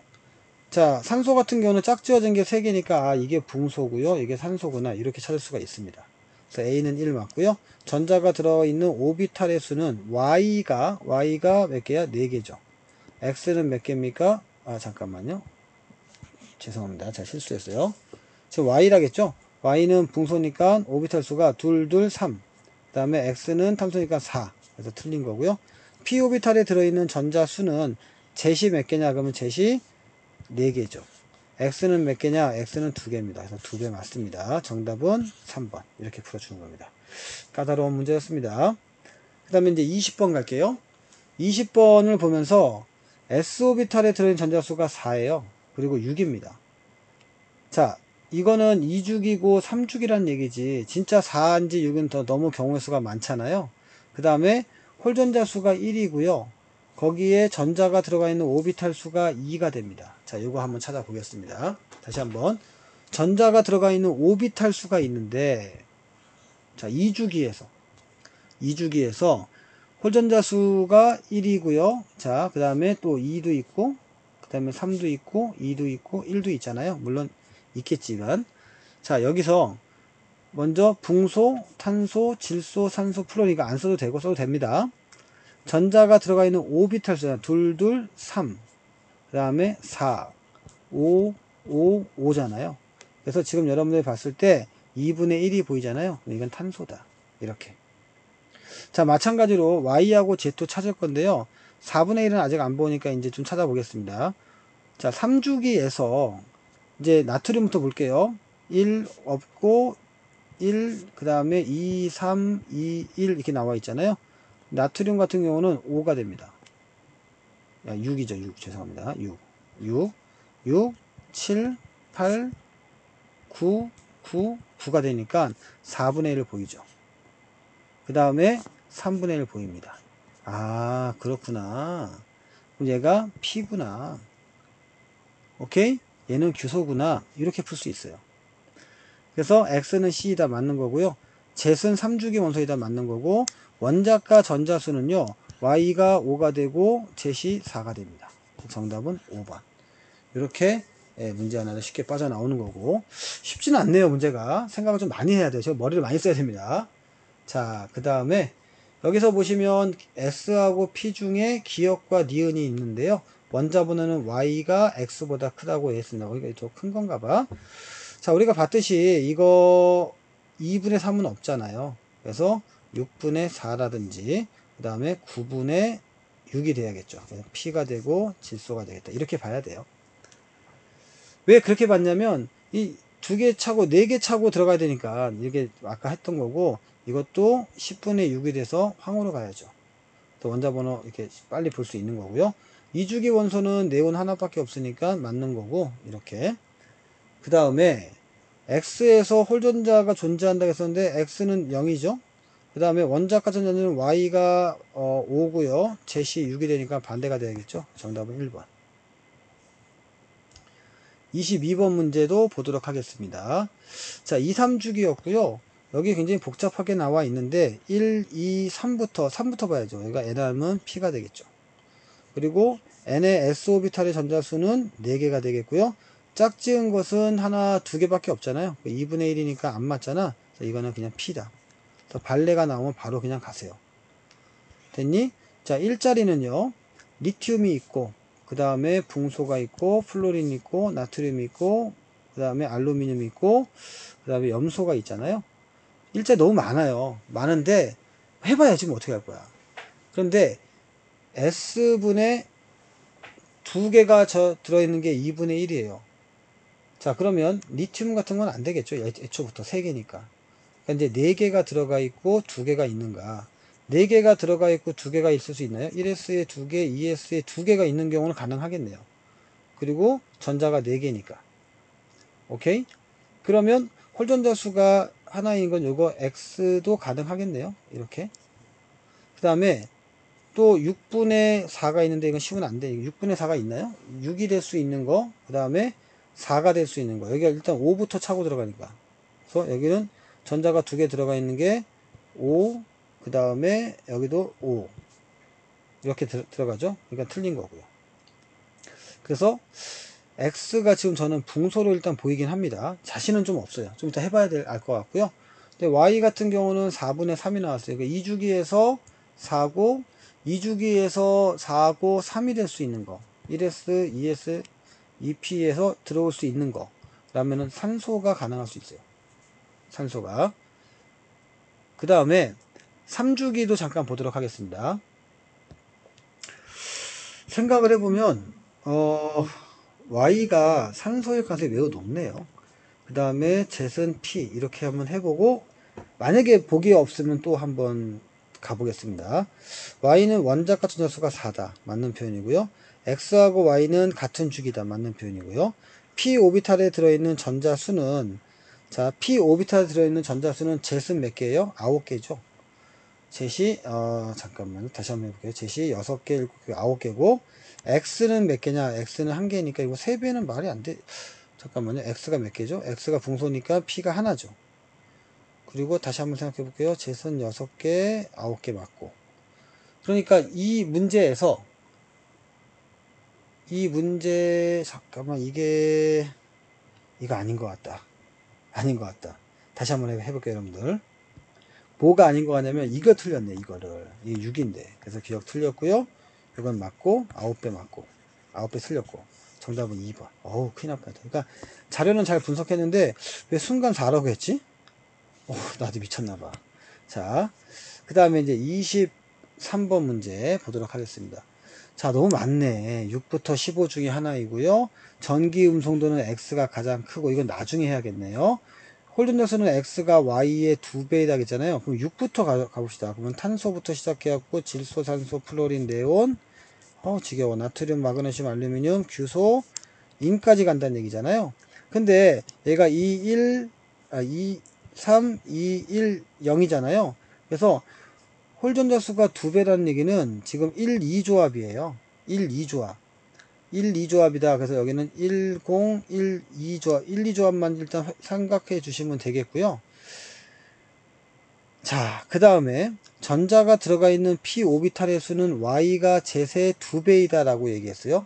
자, 산소 같은 경우는 짝지어진 게 3개니까 아 이게 붕소고요. 이게 산소구나. 이렇게 찾을 수가 있습니다. 그래서 A는 1 맞고요. 전자가 들어있는 오비탈의 수는 Y가 몇 개야? 4개죠. X는 몇 개입니까? 아 잠깐만요. 죄송합니다. 제가 실수했어요. 지금 Y라겠죠? Y는 붕소니까 오비탈 수가 2, 2, 3. 그 다음에 X는 탄소니까 4. 그래서 틀린 거고요. P 오비탈에 들어있는 전자 수는 젯이 몇 개냐? 그러면 젯이 4개죠. X는 몇 개냐? X는 2개입니다. 그래서 2개 맞습니다. 정답은 3번. 이렇게 풀어주는 겁니다. 까다로운 문제였습니다. 그 다음에 이제 20번 갈게요. 20번을 보면서 S오비탈에 들어있는 전자수가 4예요. 그리고 6입니다. 자, 이거는 2주기고 3주기란 얘기지. 진짜 4인지 6은 더 너무 경우의 수가 많잖아요. 그 다음에 홀전자 수가 1이고요. 거기에 전자가 들어가 있는 오비탈 수가 2가 됩니다. 자, 이거 한번 찾아보겠습니다. 다시 한번. 전자가 들어가 있는 오비탈 수가 있는데, 자, 2주기에서 홀전자 수가 1이고요. 자, 그 다음에 또 2도 있고, 그 다음에 3도 있고, 2도 있고, 1도 있잖아요. 물론 있겠지만. 자, 여기서 먼저 붕소, 탄소, 질소, 산소, 플로린 이거 안 써도 되고 써도 됩니다. 전자가 들어가 있는 오비탈 수잖아. 2, 2, 3. 그 다음에 4, 5, 5, 5잖아요. 그래서 지금 여러분들이 봤을 때 2분의 1이 보이잖아요. 이건 탄소다. 이렇게. 자, 마찬가지로 Y하고 Z 찾을 건데요. 4분의 1은 아직 안 보니까 이제 좀 찾아보겠습니다. 자, 3주기에서 이제 나트륨부터 볼게요. 1 없고 1, 그 다음에 2, 3, 2, 1 이렇게 나와 있잖아요. 나트륨 같은 경우는 5가 됩니다. 6이죠. 6. 죄송합니다. 6. 6, 6, 7, 8, 9, 9가 되니까 4분의 1을 보이죠. 그 다음에 3분의 1 보입니다. 아, 그렇구나. 그럼 얘가 P구나. 오케이? 얘는 규소구나. 이렇게 풀 수 있어요. 그래서 X는 C이다 맞는 거고요. Z는 3주기 원소이다 맞는 거고, 원자과 전자수는요, Y가 5가 되고, Z이 4가 됩니다. 정답은 5번. 이렇게 문제 하나를 쉽게 빠져나오는 거고, 쉽지는 않네요, 문제가. 생각을 좀 많이 해야 돼요. 제가 머리를 많이 써야 됩니다. 자, 그 다음에 여기서 보시면 S하고 P 중에 기역과 니은이 있는데요. 원자 번호는 Y가 X보다 크다고 했습니다. 여기가 더 큰 건가 봐. 자, 우리가 봤듯이 이거 2분의 3은 없잖아요. 그래서 6분의 4라든지 그 다음에 9분의 6이 돼야겠죠. P가 되고 질소가 되겠다. 이렇게 봐야 돼요. 왜 그렇게 봤냐면 이 2개 차고 4개 차고 들어가야 되니까 이게 아까 했던 거고, 이것도 10분의 6이 돼서 황으로 가야죠. 또 원자 번호 이렇게 빨리 볼 수 있는 거고요. 2주기 원소는 네온 하나밖에 없으니까 맞는 거고, 이렇게. 그 다음에 X에서 홀전자가 존재한다고 했었는데 X는 0이죠. 그 다음에 원자과 전자는 Y가 5고요. Z이 6이 되니까 반대가 되겠죠. 정답은 1번. 22번 문제도 보도록 하겠습니다. 자, 2, 3주기였고요. 여기 굉장히 복잡하게 나와 있는데 1, 2, 3부터 봐야죠. 여기가 N하면 P가 되겠죠. 그리고 N의 S오비탈의 전자수는 4개가 되겠고요. 짝지은 것은 하나, 2개밖에 없잖아요. 2분의 1이니까 안 맞잖아. 이거는 그냥 P다. 그래서 발레가 나오면 바로 그냥 가세요. 됐니? 자, 1자리는요. 리튬이 있고, 그 다음에 붕소가 있고, 플로린이 있고, 나트륨이 있고, 그 다음에 알루미늄이 있고, 그 다음에 염소가 있잖아요. 일자리 너무 많아요. 많은데 해봐야지 뭐 어떻게 할 거야. 그런데 S분의 2개가 들어있는 게 2분의 1이에요. 자, 그러면 리튬 같은 건 안 되겠죠. 애초부터 3개니까. 그러니까 이제 4개가 들어가 있고 2개가 있는가. 4개가 들어가 있고 2개가 있을 수 있나요? 1S에 2개, 2S에 2개가 있는 경우는 가능하겠네요. 그리고 전자가 4개니까. 오케이? 그러면 홀전자 수가 하나인 건 요거 X도 가능하겠네요. 이렇게. 그 다음에 또 6분의 4가 있는데 이건 쉬우면 안 돼. 6분의 4가 있나요? 6이 될 수 있는 거, 그 다음에 4가 될 수 있는 거. 여기가 일단 5부터 차고 들어가니까. 그래서 여기는 전자가 2개 들어가 있는 게 5, 그 다음에 여기도 5. 이렇게 들어가죠? 그러니까 틀린 거고요. 그래서 X가 지금 저는 붕소로 일단 보이긴 합니다. 자신은 좀 없어요. 좀 이따 해봐야 알 것 같고요. 근데 Y 같은 경우는 4분의 3이 나왔어요. 그러니까 2주기에서 4고, 2주기에서 4고 3이 될 수 있는 거. 1S, 2S, 2P에서 들어올 수 있는 거. 라면은 산소가 가능할 수 있어요. 산소가. 그 다음에 3주기도 잠깐 보도록 하겠습니다. 생각을 해보면, Y가 산소의 가능성이 매우 높네요. 그 다음에 Z는 P 이렇게 한번 해보고, 만약에 보기 없으면 또 한번 가보겠습니다. Y는 원자과 전자수가 4다 맞는 표현이고요. X하고 Y는 같은 주기다 맞는 표현이고요. P 오비탈에 들어있는 전자수는, 자, P 오비탈에 들어있는 전자수는 Z는 몇 개예요? 9개죠. Z이 잠깐만요. 다시 한번 해볼게요. Z이 6개, 7개, 9개고, X는 몇 개냐? X는 1개니까 이거 3배는 말이 안 돼. 잠깐만요. X가 몇 개죠? X가 붕소니까 P가 하나죠. 그리고 다시 한번 생각해 볼게요. Z는 6개, 9개 맞고. 그러니까 잠깐만, 이거 아닌 것 같다. 아닌 것 같다. 다시 한번 해볼게요, 여러분들. 뭐가 아닌 거 같냐면 이거 틀렸네. 이거를. 이게 6인데. 그래서 기억 틀렸고요. 이건 맞고 9배 맞고 9배 틀렸고 정답은 2번. 어우 큰일 날 뻔했다. 그러니까 자료는 잘 분석했는데 왜 순간 4라고 했지? 나도 미쳤나봐. 자, 그 다음에 이제 23번 문제 보도록 하겠습니다. 자, 너무 많네. 6부터 15 중에 하나이고요. 전기 음성도는 X가 가장 크고, 이건 나중에 해야겠네요. 홀든역수는 X가 Y의 2배이다 했잖아요. 그럼 6부터 가봅시다. 그러면 탄소부터 시작해갖고, 질소, 산소, 플로린, 네온, 지겨워. 나트륨, 마그네슘, 알루미늄, 규소, 인까지 간다는 얘기잖아요. 근데 얘가 3, 2, 1, 0이잖아요. 그래서 홀전자수가 2배라는 얘기는 지금 1, 2조합이에요. 1, 2조합. 1, 2조합이다. 그래서 여기는 1, 0, 1, 2조합. 1, 2조합만 일단 생각해 주시면 되겠고요. 자, 그 다음에 전자가 들어가 있는 p5비탈의 수는 y가 제세 2배이다 라고 얘기했어요.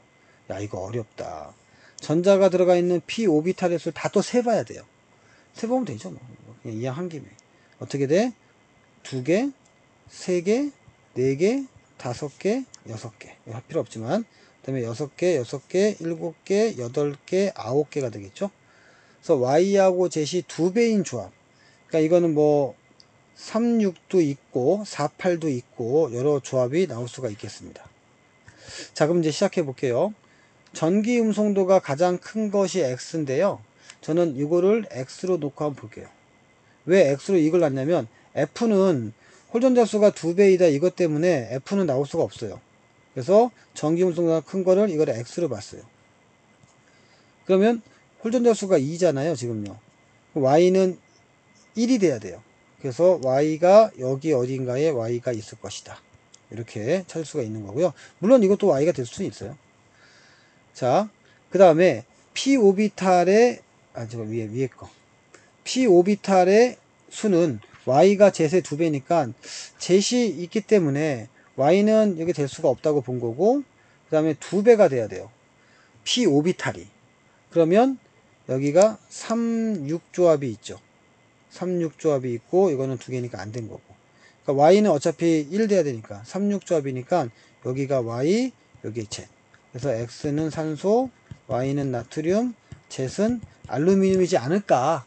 야, 이거 어렵다. 전자가 들어가 있는 p5비탈의 수를 다 또 세봐야 돼요. 세보면 되죠. 뭐. 그냥 이해한 김에. 어떻게 돼? 2개, 3개, 4개, 5개, 6개. 할 필요 없지만. 그 다음에 6개, 6개, 7개, 8개, 9개가 되겠죠. 그래서 y하고 zet이 2배인 조합. 그러니까 이거는 뭐 36도 있고 48도 있고 여러 조합이 나올 수가 있겠습니다. 자, 그럼 이제 시작해 볼게요. 전기 음성도가 가장 큰 것이 X인데요. 저는 이거를 X로 놓고 한번 볼게요. 왜 X로 이걸 놨냐면 F는 홀전자 수가 2배이다 이것 때문에 F는 나올 수가 없어요. 그래서 전기 음성도가 큰 거를 이걸 X로 봤어요. 그러면 홀전자 수가 2잖아요 지금요. Y는 1이 돼야 돼요. 그래서 Y가 여기 어딘가에 Y가 있을 것이다. 이렇게 찾을 수가 있는 거고요. 물론 이것도 Y가 될 수는 있어요. 자, 그 다음에 p5비탈의 제가 위에 거 p5비탈의 수는 y가 zet의 2배니까 zet이 있기 때문에 y는 여기 될 수가 없다고 본 거고, 그 다음에 2배가 돼야 돼요. p5비탈이. 그러면 여기가 36조합이 있죠. 36조합이 있고 이거는 2개니까 안 된 거고, 그러니까 y는 어차피 1 돼야 되니까 36조합이니까 여기가 y, 여기 z. 그래서 x는 산소, y는 나트륨, zet은 알루미늄이지 않을까.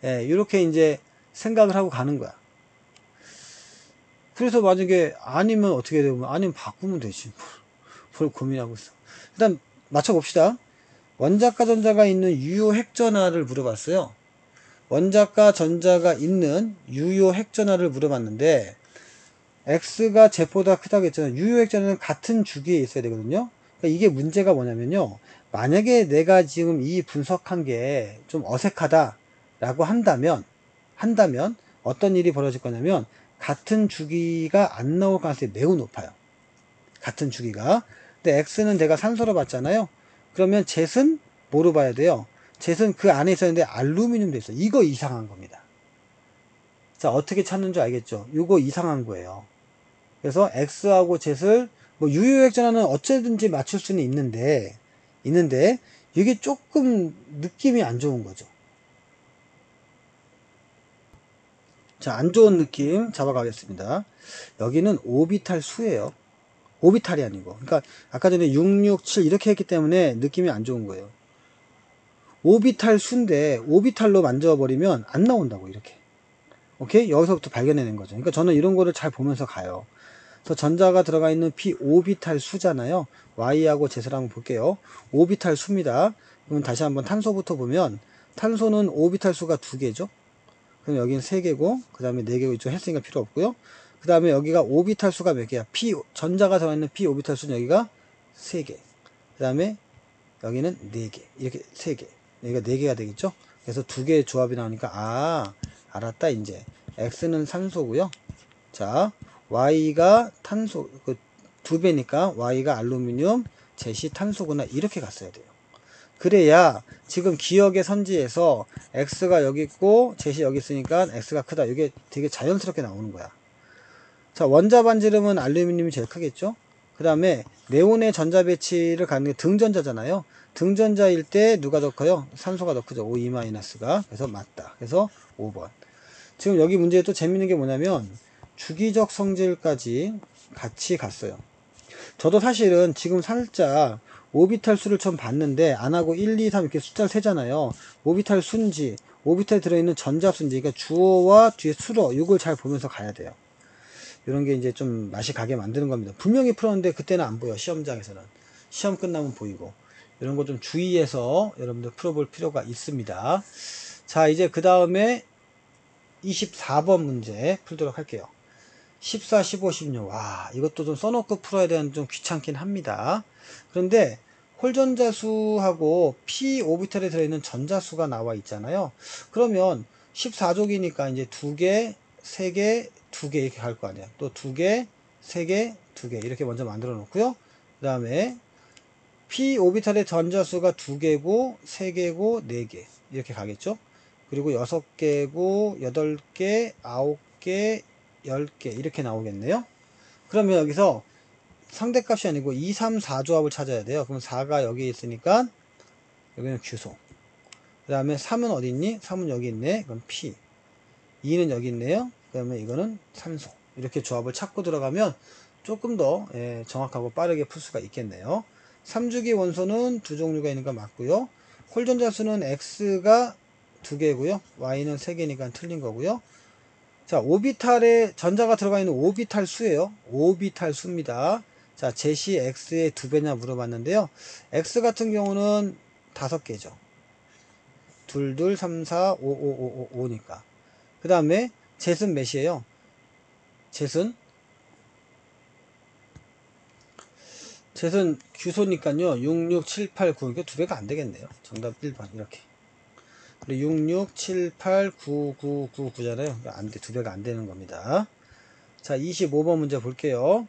예, 이렇게 이제 생각을 하고 가는 거야. 그래서 만약에 아니면 어떻게 되면 아니면 바꾸면 되지. 뭘 고민하고 있어. 일단 맞춰봅시다. 원자과 전자가 있는 유효 핵전하를 물어봤어요. 원자과 전자가 있는 유효 핵전하를 물어봤는데 X가 Z보다 크다고 했잖아요. 유효 핵전하는 같은 주기에 있어야 되거든요. 그러니까 이게 문제가 뭐냐면요. 만약에 내가 지금 이 분석한 게 좀 어색하다 라고 한다면 어떤 일이 벌어질 거냐면 같은 주기가 안 나올 가능성이 매우 높아요. 같은 주기가. 근데 X는 내가 산소로 봤잖아요. 그러면 Z는 뭐로 봐야 돼요? Z는 그 안에 있었는데 알루미늄도 있어요. 이거 이상한 겁니다. 자, 어떻게 찾는 줄 알겠죠? 이거 이상한 거예요. 그래서 X하고 Z를 뭐 유효액전하는 어쨌든지 맞출 수는 있는데 이게 조금 느낌이 안 좋은 거죠. 자, 안 좋은 느낌 잡아가겠습니다. 여기는 오비탈 수예요. 오비탈이 아니고. 그러니까 아까 전에 6, 6, 7 이렇게 했기 때문에 느낌이 안 좋은 거예요. 오비탈 수인데 오비탈로 만져버리면 안 나온다고 이렇게. 오케이? 여기서부터 발견해낸 거죠. 그러니까 저는 이런 거를 잘 보면서 가요. 그래서 전자가 들어가 있는 p 오비탈 수잖아요. Y하고 Z를 한번 볼게요. 오비탈 수입니다. 그럼 다시 한번 탄소부터 보면 탄소는 오비탈 수가 2개죠. 그럼 여기는 3개고 그 다음에 4개고 이쪽 했으니까 필요 없고요. 그 다음에 여기가 오비탈 수가 몇 개야? 전자가 들어있는 p 오비탈 수는 여기가 3개. 그 다음에 여기는 4개. 이렇게 3개. 여기가 4개가 되겠죠? 그래서 2개의 조합이 나오니까 알았다 이제. X는 산소고요. 자, Y가 탄소, 2배니까 Y가 알루미늄, Z이 탄소구나. 이렇게 갔어야 돼요. 그래야 지금 기억의 선지에서 X가 여기 있고 Z이 여기 있으니까 X가 크다. 이게 되게 자연스럽게 나오는 거야. 자, 원자 반지름은 알루미늄이 제일 크겠죠? 그 다음에 네온의 전자 배치를 가는 게 등전자잖아요. 등전자일 때 누가 더 커요? 산소가 더 크죠. O2-가. 그래서 맞다. 그래서 5번. 지금 여기 문제에 또 재밌는 게 뭐냐면 주기적 성질까지 같이 갔어요. 저도 사실은 지금 살짝 오비탈 수를 좀 봤는데 안하고 1, 2, 3 이렇게 숫자를 세잖아요. 오비탈 수인지 오비탈에 들어있는 전자수인지, 그러니까 주어와 뒤에 수로 이걸 잘 보면서 가야 돼요. 이런 게 이제 좀 맛이 가게 만드는 겁니다. 분명히 풀었는데 그때는 안 보여. 시험장에서는 시험 끝나면 보이고, 이런 거 좀 주의해서 여러분들 풀어볼 필요가 있습니다. 자, 이제 그 다음에 24번 문제 풀도록 할게요. 14, 15, 16. 와, 이것도 좀 써놓고 풀어야 되는, 좀 귀찮긴 합니다. 그런데 홀전자수하고 p 오비탈에 들어있는 전자수가 나와 있잖아요. 그러면 14족이니까 이제 2개, 3개, 2개 이렇게 갈 거 아니야. 또 2개, 3개, 2개 이렇게 먼저 만들어 놓고요. 그 다음에 p 오비탈의 전자수가 2개고 3개고 4개 이렇게 가겠죠. 그리고 6개고 8개, 9개, 10개 이렇게 나오겠네요. 그러면 여기서 상대값이 아니고 2, 3, 4조합을 찾아야 돼요. 그럼 4가 여기 있으니까 여기는 규소. 그 다음에 3은 어디 있니? 3은 여기 있네. 그럼 P. 2는 여기 있네요. 그 다음에 이거는 산소. 이렇게 조합을 찾고 들어가면 조금 더 정확하고 빠르게 풀 수가 있겠네요. 3주기 원소는 두 종류가 있는 거 맞고요. 홀전자수는 X가 2개고요. Y는 3개니까 틀린 거고요. 자, 오비탈에 전자가 들어가 있는 오비탈 수예요. 오비탈 수입니다. 자, 제시 X의 2배냐 물어봤는데요. X 같은 경우는 5개죠. 2, 2, 3, 4, 5, 5, 5, 5니까. 그 다음에 젯은 몇이에요? 젯은 규소니까요. 6, 6, 7, 8, 9. 이게 2배가 안 되겠네요. 정답 1번. 이렇게. 그리고 6, 6, 7, 8, 9, 9, 9, 9잖아요. 안 돼. 2배가 안 되는 겁니다. 자, 25번 문제 볼게요.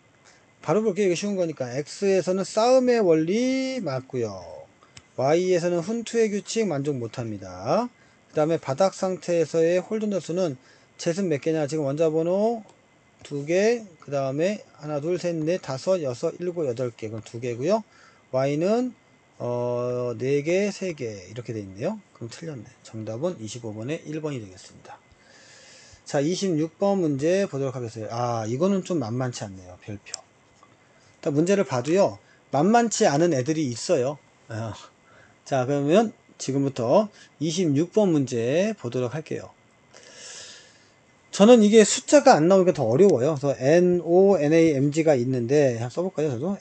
바로 볼게요. 이게 쉬운 거니까. X에서는 싸움의 원리 맞고요. Y에서는 훈투의 규칙 만족 못합니다. 그 다음에 바닥 상태에서의 홀전자수는 젯은 몇 개냐? 지금 원자번호 2개, 그 다음에 하나, 둘, 셋, 넷, 다섯, 여섯, 일곱, 8개. 그럼 2개고요. Y는 4개, 3개 이렇게 돼 있네요. 그럼 틀렸네. 정답은 25번에 1번이 되겠습니다. 자, 26번 문제 보도록 하겠습니다. 아, 이거는 좀 만만치 않네요. 별표. 일단 문제를 봐도요, 만만치 않은 애들이 있어요. 자, 그러면 지금부터 26번 문제 보도록 할게요. 저는 이게 숫자가 안 나오니까 더 어려워요. 그래서 NONAMG가 있는데, 한번 써볼까요? 저도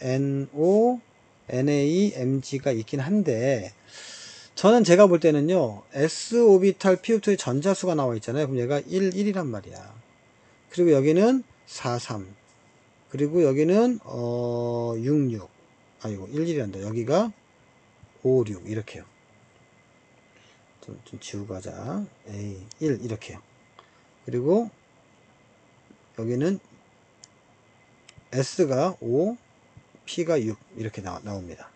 NONAMG가 있긴 한데, 저는 제가 볼 때는요, S 오비탈 P 오비탈의 전자수가 나와 있잖아요. 그럼 얘가 1, 1이란 말이야. 그리고 여기는 4, 3. 그리고 여기는 6, 6. 아이고 1, 1이란다. 여기가 5, 6 이렇게요. 좀 지우고 하자. A 1 이렇게요. 그리고 여기는 S가 5, P가 6 이렇게 나옵니다.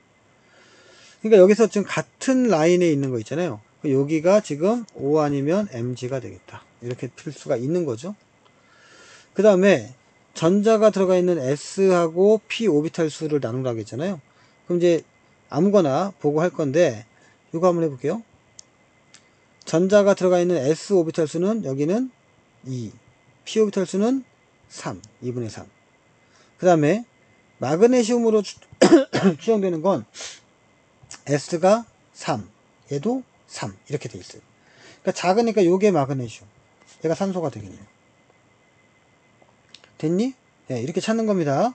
그러니까 여기서 지금 같은 라인에 있는 거 있잖아요. 여기가 지금 O 아니면 MG가 되겠다. 이렇게 필 수가 있는 거죠. 그 다음에 전자가 들어가 있는 S하고 P 오비탈 수를 나누라고 했잖아요. 그럼 이제 아무거나 보고 할 건데, 이거 한번 해볼게요. 전자가 들어가 있는 S 오비탈 수는 여기는 2, P 오비탈 수는 3, 2분의 3. 그 다음에 마그네슘으로 추정되는 건 S가 3, 얘도 3 이렇게 돼 있어요. 그러니까 작으니까 요게 마그네슘, 얘가 산소가 되겠네요. 됐니? 네, 이렇게 찾는 겁니다.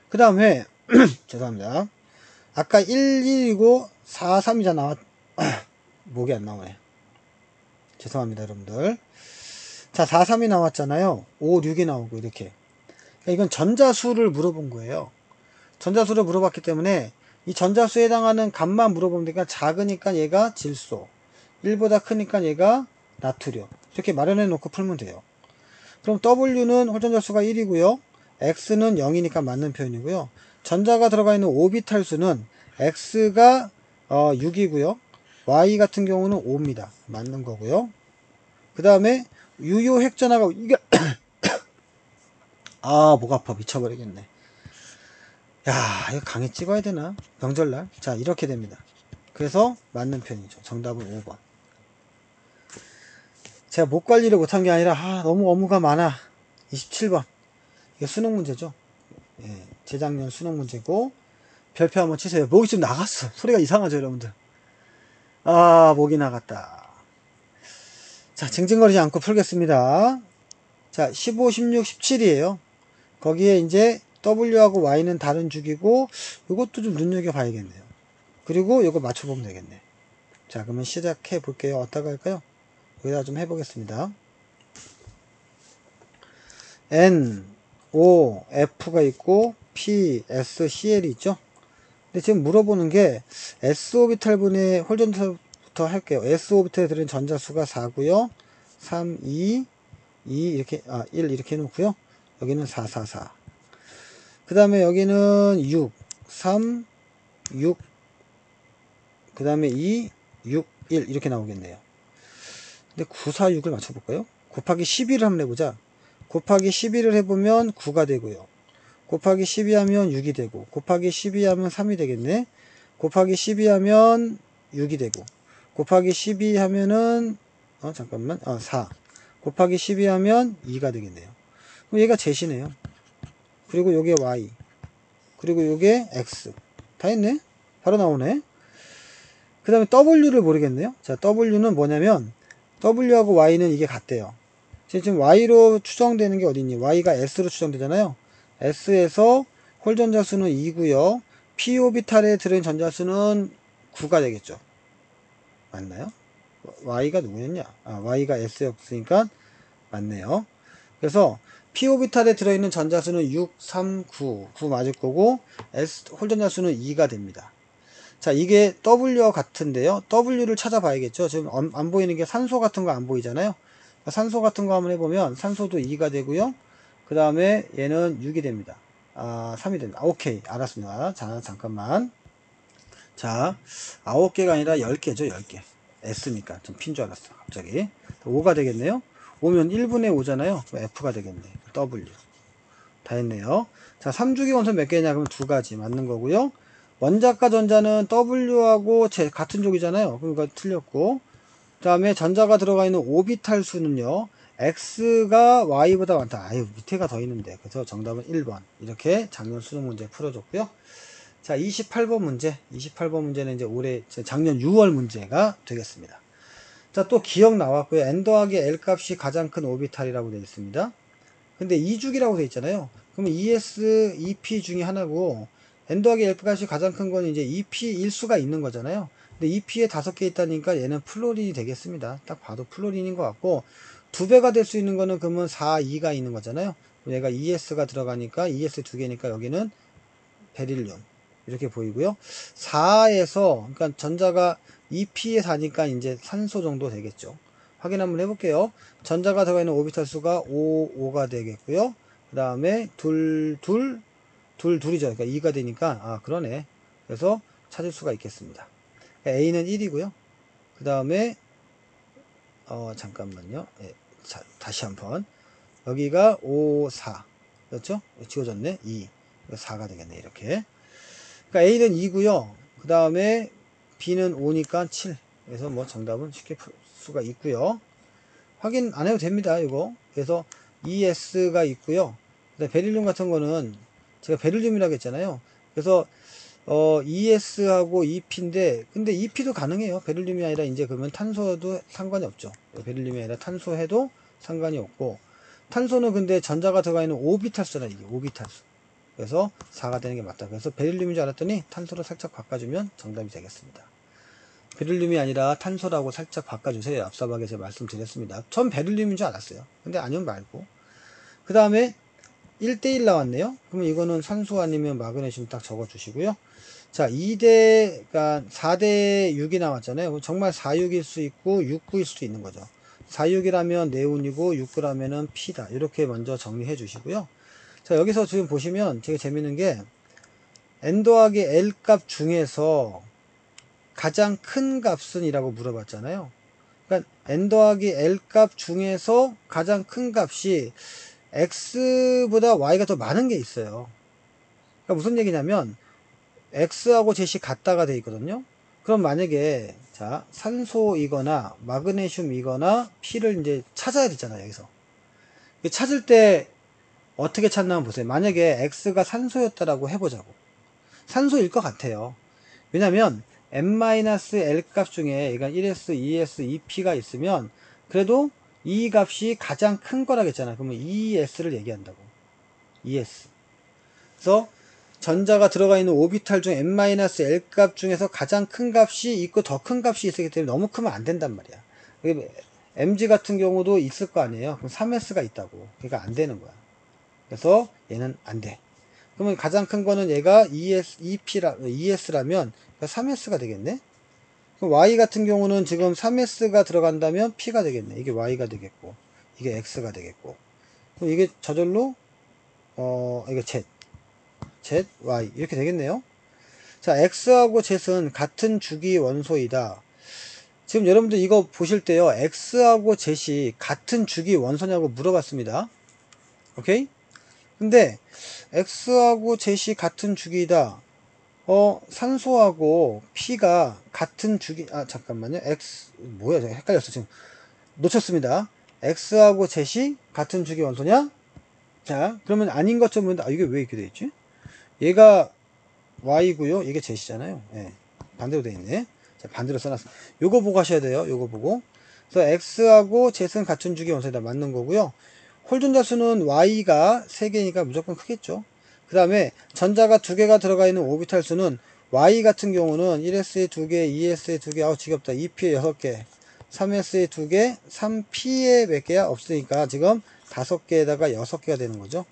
그 다음에 죄송합니다. 아까 1, 1이고 4, 3이잖아. 목이 안 나오네. 죄송합니다, 여러분들. 자, 4, 3이 나왔잖아요. 5, 6이 나오고 이렇게. 그러니까 이건 전자수를 물어본 거예요. 전자수를 물어봤기 때문에 이 전자수에 해당하는 값만 물어보면 되니까, 작으니까 얘가 질소, 1보다 크니까 얘가 나트륨, 이렇게 마련해 놓고 풀면 돼요. 그럼 W는 홀전자수가 1이고요. X는 0이니까 맞는 표현이고요. 전자가 들어가 있는 오비탈 수는 X가 6이고요. Y 같은 경우는 5입니다. 맞는 거고요. 그 다음에 유효 핵전화가 이게 아, 목 아파. 미쳐버리겠네. 야, 이거 강의 찍어야 되나? 명절날. 자, 이렇게 됩니다. 그래서 맞는 편이죠. 정답은 5번. 제가 목 관리를 못한 게 아니라 너무 업무가 많아. 27번 이게 수능 문제죠. 예, 재작년 수능 문제고 별표 한번 치세요. 목이 좀 나갔어. 소리가 이상하죠 여러분들. 목이 나갔다. 자, 징징거리지 않고 풀겠습니다. 자, 15, 16, 17이에요. 거기에 이제 W하고 Y는 다른 주기고 이것도 좀 눈여겨봐야겠네요. 그리고 이거 맞춰보면 되겠네. 자, 그러면 시작해 볼게요. 어디다가 할까요? 여기다 좀 해보겠습니다. N, O, F가 있고 P, S, CL이 있죠. 근데 지금 물어보는 게 S오비탈분의 홀전자부터 할게요. S오비탈에 들은 전자수가 4고요. 3, 2, 2 이렇게 1 이렇게 해놓고요. 여기는 4, 4, 4. 그 다음에 여기는 6, 3, 6, 그 다음에 2, 6, 1 이렇게 나오겠네요. 근데 9, 4, 6을 맞춰볼까요? 곱하기 12를 한번 해보자. 곱하기 12를 해보면 9가 되고요. 곱하기 12 하면 6이 되고, 곱하기 12 하면 3이 되겠네. 곱하기 12 하면 6이 되고, 곱하기 12 하면은 4 곱하기 12 하면 2가 되겠네요. 그럼 얘가 제시네요. 그리고 요게 Y, 그리고 요게 X. 다 했네. 바로 나오네. 그 다음에 W를 모르겠네요. 자, W는 뭐냐면 W하고 Y는 이게 같대요. 지금 Y로 추정되는 게 어딨니? Y가 S로 추정되잖아요. S에서 홀 전자수는 2고요. p 오비탈에 들은 전자수는 9가 되겠죠. 맞나요? Y가 누구였냐? Y가 S였으니까 맞네요. 그래서 p 오비탈에 들어있는 전자수는 6, 3, 9 맞을 거고 홀 전자수는 2가 됩니다. 자, 이게 W와 같은데요. W를 찾아봐야겠죠. 지금 안 보이는 게 산소 같은 거 안 보이잖아요. 산소 같은 거 한번 해보면 산소도 2가 되고요. 그 다음에 얘는 6이 됩니다. 3이 됩니다. 오케이. 알았습니다. 자, 잠깐만. 자, 9개가 아니라 10개죠. 10개. S니까. 좀 핀 줄 알았어. 갑자기. 5가 되겠네요. 5면 1분의 5잖아요. F가 되겠네. W. 다 했네요. 자, 3주기 원소 몇 개냐? 그럼 2가지 맞는 거고요. 원자과 전자는 W하고 같은 족이잖아요. 그러니까 틀렸고. 그 다음에 전자가 들어가 있는 오비탈 수는요. X가 Y보다 많다. 밑에가 더 있는데. 그래서 정답은 1번. 이렇게 작년 수능 문제 풀어줬고요. 자, 28번 문제. 28번 문제는 이제 작년 6월 문제가 되겠습니다. 자, 또 기억 나왔고요. N 더하기 L 값이 가장 큰 오비탈이라고 되어 있습니다. 근데 2주기라고 되어 있잖아요. 그러면 ES, EP 중에 하나고 N 더하기 L 값이 가장 큰 건 이제 EP일 수가 있는 거잖아요. 근데 EP에 5개 있다니까 얘는 플로린이 되겠습니다. 딱 봐도 플로린인 것 같고 2배가 될 수 있는 거는 그러면 4, 2가 있는 거잖아요. 얘가 ES가 들어가니까 ES 2개니까 여기는 베릴륨 이렇게 보이고요. 4에서 그러니까 전자가 EP에 4니까 이제 산소 정도 되겠죠. 확인 한번 해볼게요. 전자가 들어가 있는 오비탈 수가 5가 되겠고요. 그 다음에 둘이죠. 그러니까 2가 되니까 그러네. 그래서 찾을 수가 있겠습니다. A는 1이고요. 그 다음에 잠깐만요. 자, 다시 한번 여기가 5, 4 그렇죠? 지워졌네. 2 4가 되겠네. 이렇게. 그러니까 A는 2고요. 그 다음에 B는 5니까 7. 그래서 뭐 정답은 쉽게 풀 수가 있고요. 확인 안 해도 됩니다. 이거. 그래서 ES가 있고요. 베릴륨 같은 거는 제가 베릴륨이라고 했잖아요. 그래서 ES하고 EP인데 근데 EP도 가능해요. 베릴륨이 아니라 이제 그러면 탄소도 상관이 없죠. 베릴륨이 아니라 탄소 해도 상관이 없고 탄소는 근데 전자가 들어가 있는 오비탈수라 이게 오비탈수. 그래서 4가 되는 게 맞다. 그래서 베릴륨인 줄 알았더니 탄소로 살짝 바꿔주면 정답이 되겠습니다. 베릴륨이 아니라 탄소라고 살짝 바꿔주세요. 앞서박에 제가 말씀드렸습니다. 전 베릴륨인 줄 알았어요. 근데 아니면 말고. 그 다음에 1대1 나왔네요. 그러면 이거는 산소 아니면 마그네슘 딱 적어주시고요. 자, 2대, 그러니까 4대 6이 나왔잖아요. 정말 4,6일 수 있고 6,9일 수도 있는 거죠. 4,6이라면 네온이고 6,9라면은 P다. 이렇게 먼저 정리해 주시고요. 자, 여기서 지금 보시면 되게 재밌는 게 N 더하기 L 값 중에서 가장 큰 값은 이라고 물어봤잖아요. 그러니까 N 더하기 L 값 중에서 가장 큰 값이 X보다 Y가 더 많은 게 있어요. 그러니까 무슨 얘기냐면 X하고 Z이 같다가 돼 있거든요. 그럼 만약에 자, 산소이거나 마그네슘이거나 P를 이제 찾아야 되잖아요, 여기서. 찾을 때 어떻게 찾나 한번 보세요. 만약에 X가 산소였다라고 해보자고. 산소일 것 같아요. 왜냐면 n-L 값 중에, 그러니까 1s, 2s, 2p가 있으면 그래도 이 값이 가장 큰 거라겠잖아. 그러면 2s를 얘기한다고. 2s. 그래서 전자가 들어가 있는 오비탈 중 n-L 값 중에서 가장 큰 값이 있고 더 큰 값이 있기 때문에 너무 크면 안 된단 말이야. mg 같은 경우도 있을 거 아니에요. 그럼 3s가 있다고. 그러니까 안 되는 거야. 그래서 얘는 안 돼. 그러면 가장 큰 거는 얘가 2S라면 3S가 되겠네? 그럼 Y 같은 경우는 지금 3S가 들어간다면 P가 되겠네. 이게 Y가 되겠고, 이게 X가 되겠고. 그럼 이게 저절로, 이게 Z, Y. 이렇게 되겠네요? 자, X하고 Z는 같은 주기 원소이다. 지금 여러분들 이거 보실 때요, X하고 Z이 같은 주기 원소냐고 물어봤습니다. 오케이? 근데 X하고 Z이 같은 주기이다. 산소하고 P가 같은 주기, 잠깐만요. 뭐야, 제가 헷갈렸어. 지금 놓쳤습니다. X하고 Z이 같은 주기 원소냐? 자, 그러면 아닌 것처럼 보는데, 이게 왜 이렇게 돼 있지? 얘가 Y고요. 이게 Z잖아요. 예. 반대로 돼 있네. 자, 반대로 써놨어. 요거 보고 하셔야 돼요. 요거 보고. 그래서 X하고 Z는 같은 주기 원소이다. 맞는 거고요. 홀전자 수는 Y가 3개니까 무조건 크겠죠. 그 다음에 전자가 2개가 들어가 있는 오비탈 수는 Y 같은 경우는 1S에 2개, 2S에 2개, 아우 지겹다. 2P에 6개, 3S에 2개, 3P에 몇 개야? 없으니까 지금 5개에다가 6개가 되는 거죠.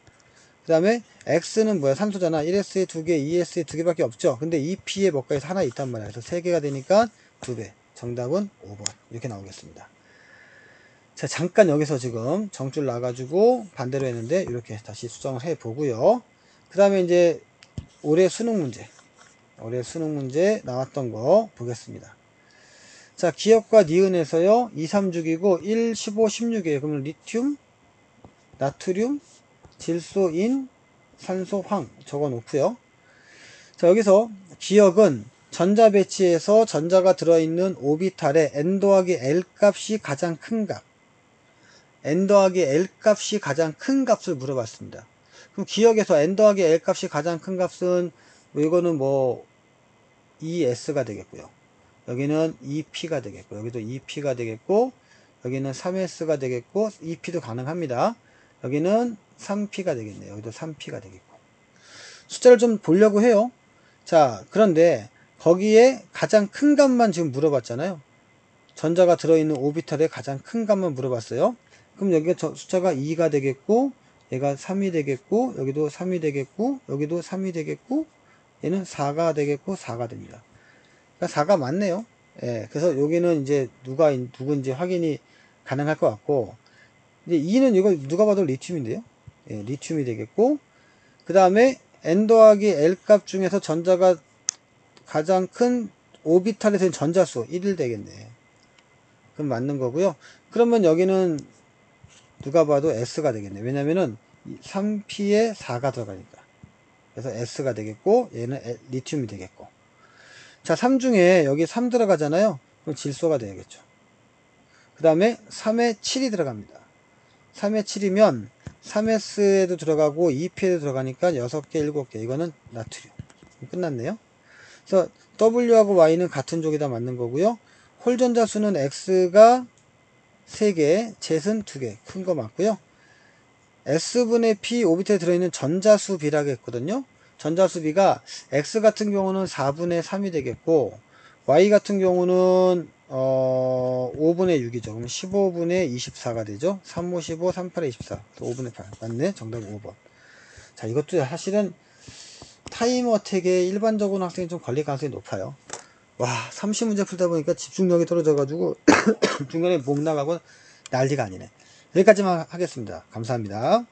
그 다음에 X는 뭐야? 산소잖아. 1S에 2개, 2S에 2개밖에 없죠. 근데 2P에 뭐가 하나 있단 말이야. 그래서 3개가 되니까 2배. 정답은 5번. 이렇게 나오겠습니다. 자, 잠깐 여기서 지금 정줄 나가지고 반대로 했는데 이렇게 다시 수정을 해 보고요. 그 다음에 이제 올해 수능 문제 나왔던 거 보겠습니다. 자, 기억과 니은에서요 2, 3주기고 1, 15, 16이에요. 그러면 리튬, 나트륨, 질소, 인, 산소, 황 적어 놓고요. 자, 여기서 기억은 전자 배치에서 전자가 들어있는 오비탈의 n-L 값이 가장 큰 값, n-L 값이 가장 큰 값을 물어봤습니다. 그럼 기억에서 n-L 값이 가장 큰 값은 이거는 뭐 2s가 되겠고요. 여기는 2p가 되겠고, 여기도 2p가 되겠고, 여기는 3s가 되겠고, 2p도 가능합니다. 여기는 3p가 되겠네요. 여기도 3p가 되겠고. 숫자를 좀 보려고 해요. 자, 그런데 거기에 가장 큰 값만 지금 물어봤잖아요. 전자가 들어있는 오비탈의 가장 큰 값만 물어봤어요. 그럼 여기가 숫자가 2가 되겠고, 얘가 3이 되겠고, 여기도 3이 되겠고, 여기도 3이 되겠고, 얘는 4가 되겠고, 4가 됩니다. 그러니까 4가 맞네요. 예, 그래서 여기는 이제 누군지 확인이 가능할 것 같고, 이제 2는 이거 누가 봐도 리튬인데요. 예, 리튬이 되겠고, 그 다음에 n-L 값 중에서 전자가 가장 큰 오비탈에 된 전자수 1일 되겠네. 그럼 맞는 거고요. 그러면 여기는 누가 봐도 S가 되겠네. 왜냐면은 3P에 4가 들어가니까. 그래서 S가 되겠고, 얘는 리튬이 되겠고. 자, 3 중에 여기 3 들어가잖아요. 그럼 질소가 되겠죠. 그 다음에 3에 7이 들어갑니다. 3에 7이면 3S에도 들어가고 2P에도 들어가니까 6개, 7개. 이거는 나트륨. 끝났네요. 그래서 W하고 Y는 같은 쪽이다 맞는 거고요. 홀전자 수는 X가 3개, Z는 2개. 큰 거 맞고요. S분의 P 오비탈에 들어있는 전자수 비라고 했거든요. 전자수 비가 X 같은 경우는 4분의 3이 되겠고, Y 같은 경우는 5분의 6이죠. 그럼 15분의 24가 되죠. 3, 5, 15, 3, 8에 24. 5분의 8. 맞네. 정답 5번. 자, 이것도 사실은 타임어택에 일반적으로 학생이 좀 걸릴 가능성이 높아요. 와, 30문제 풀다 보니까 집중력이 떨어져가지고 중간에 목 나가고 난리가 아니네. 여기까지만 하겠습니다. 감사합니다.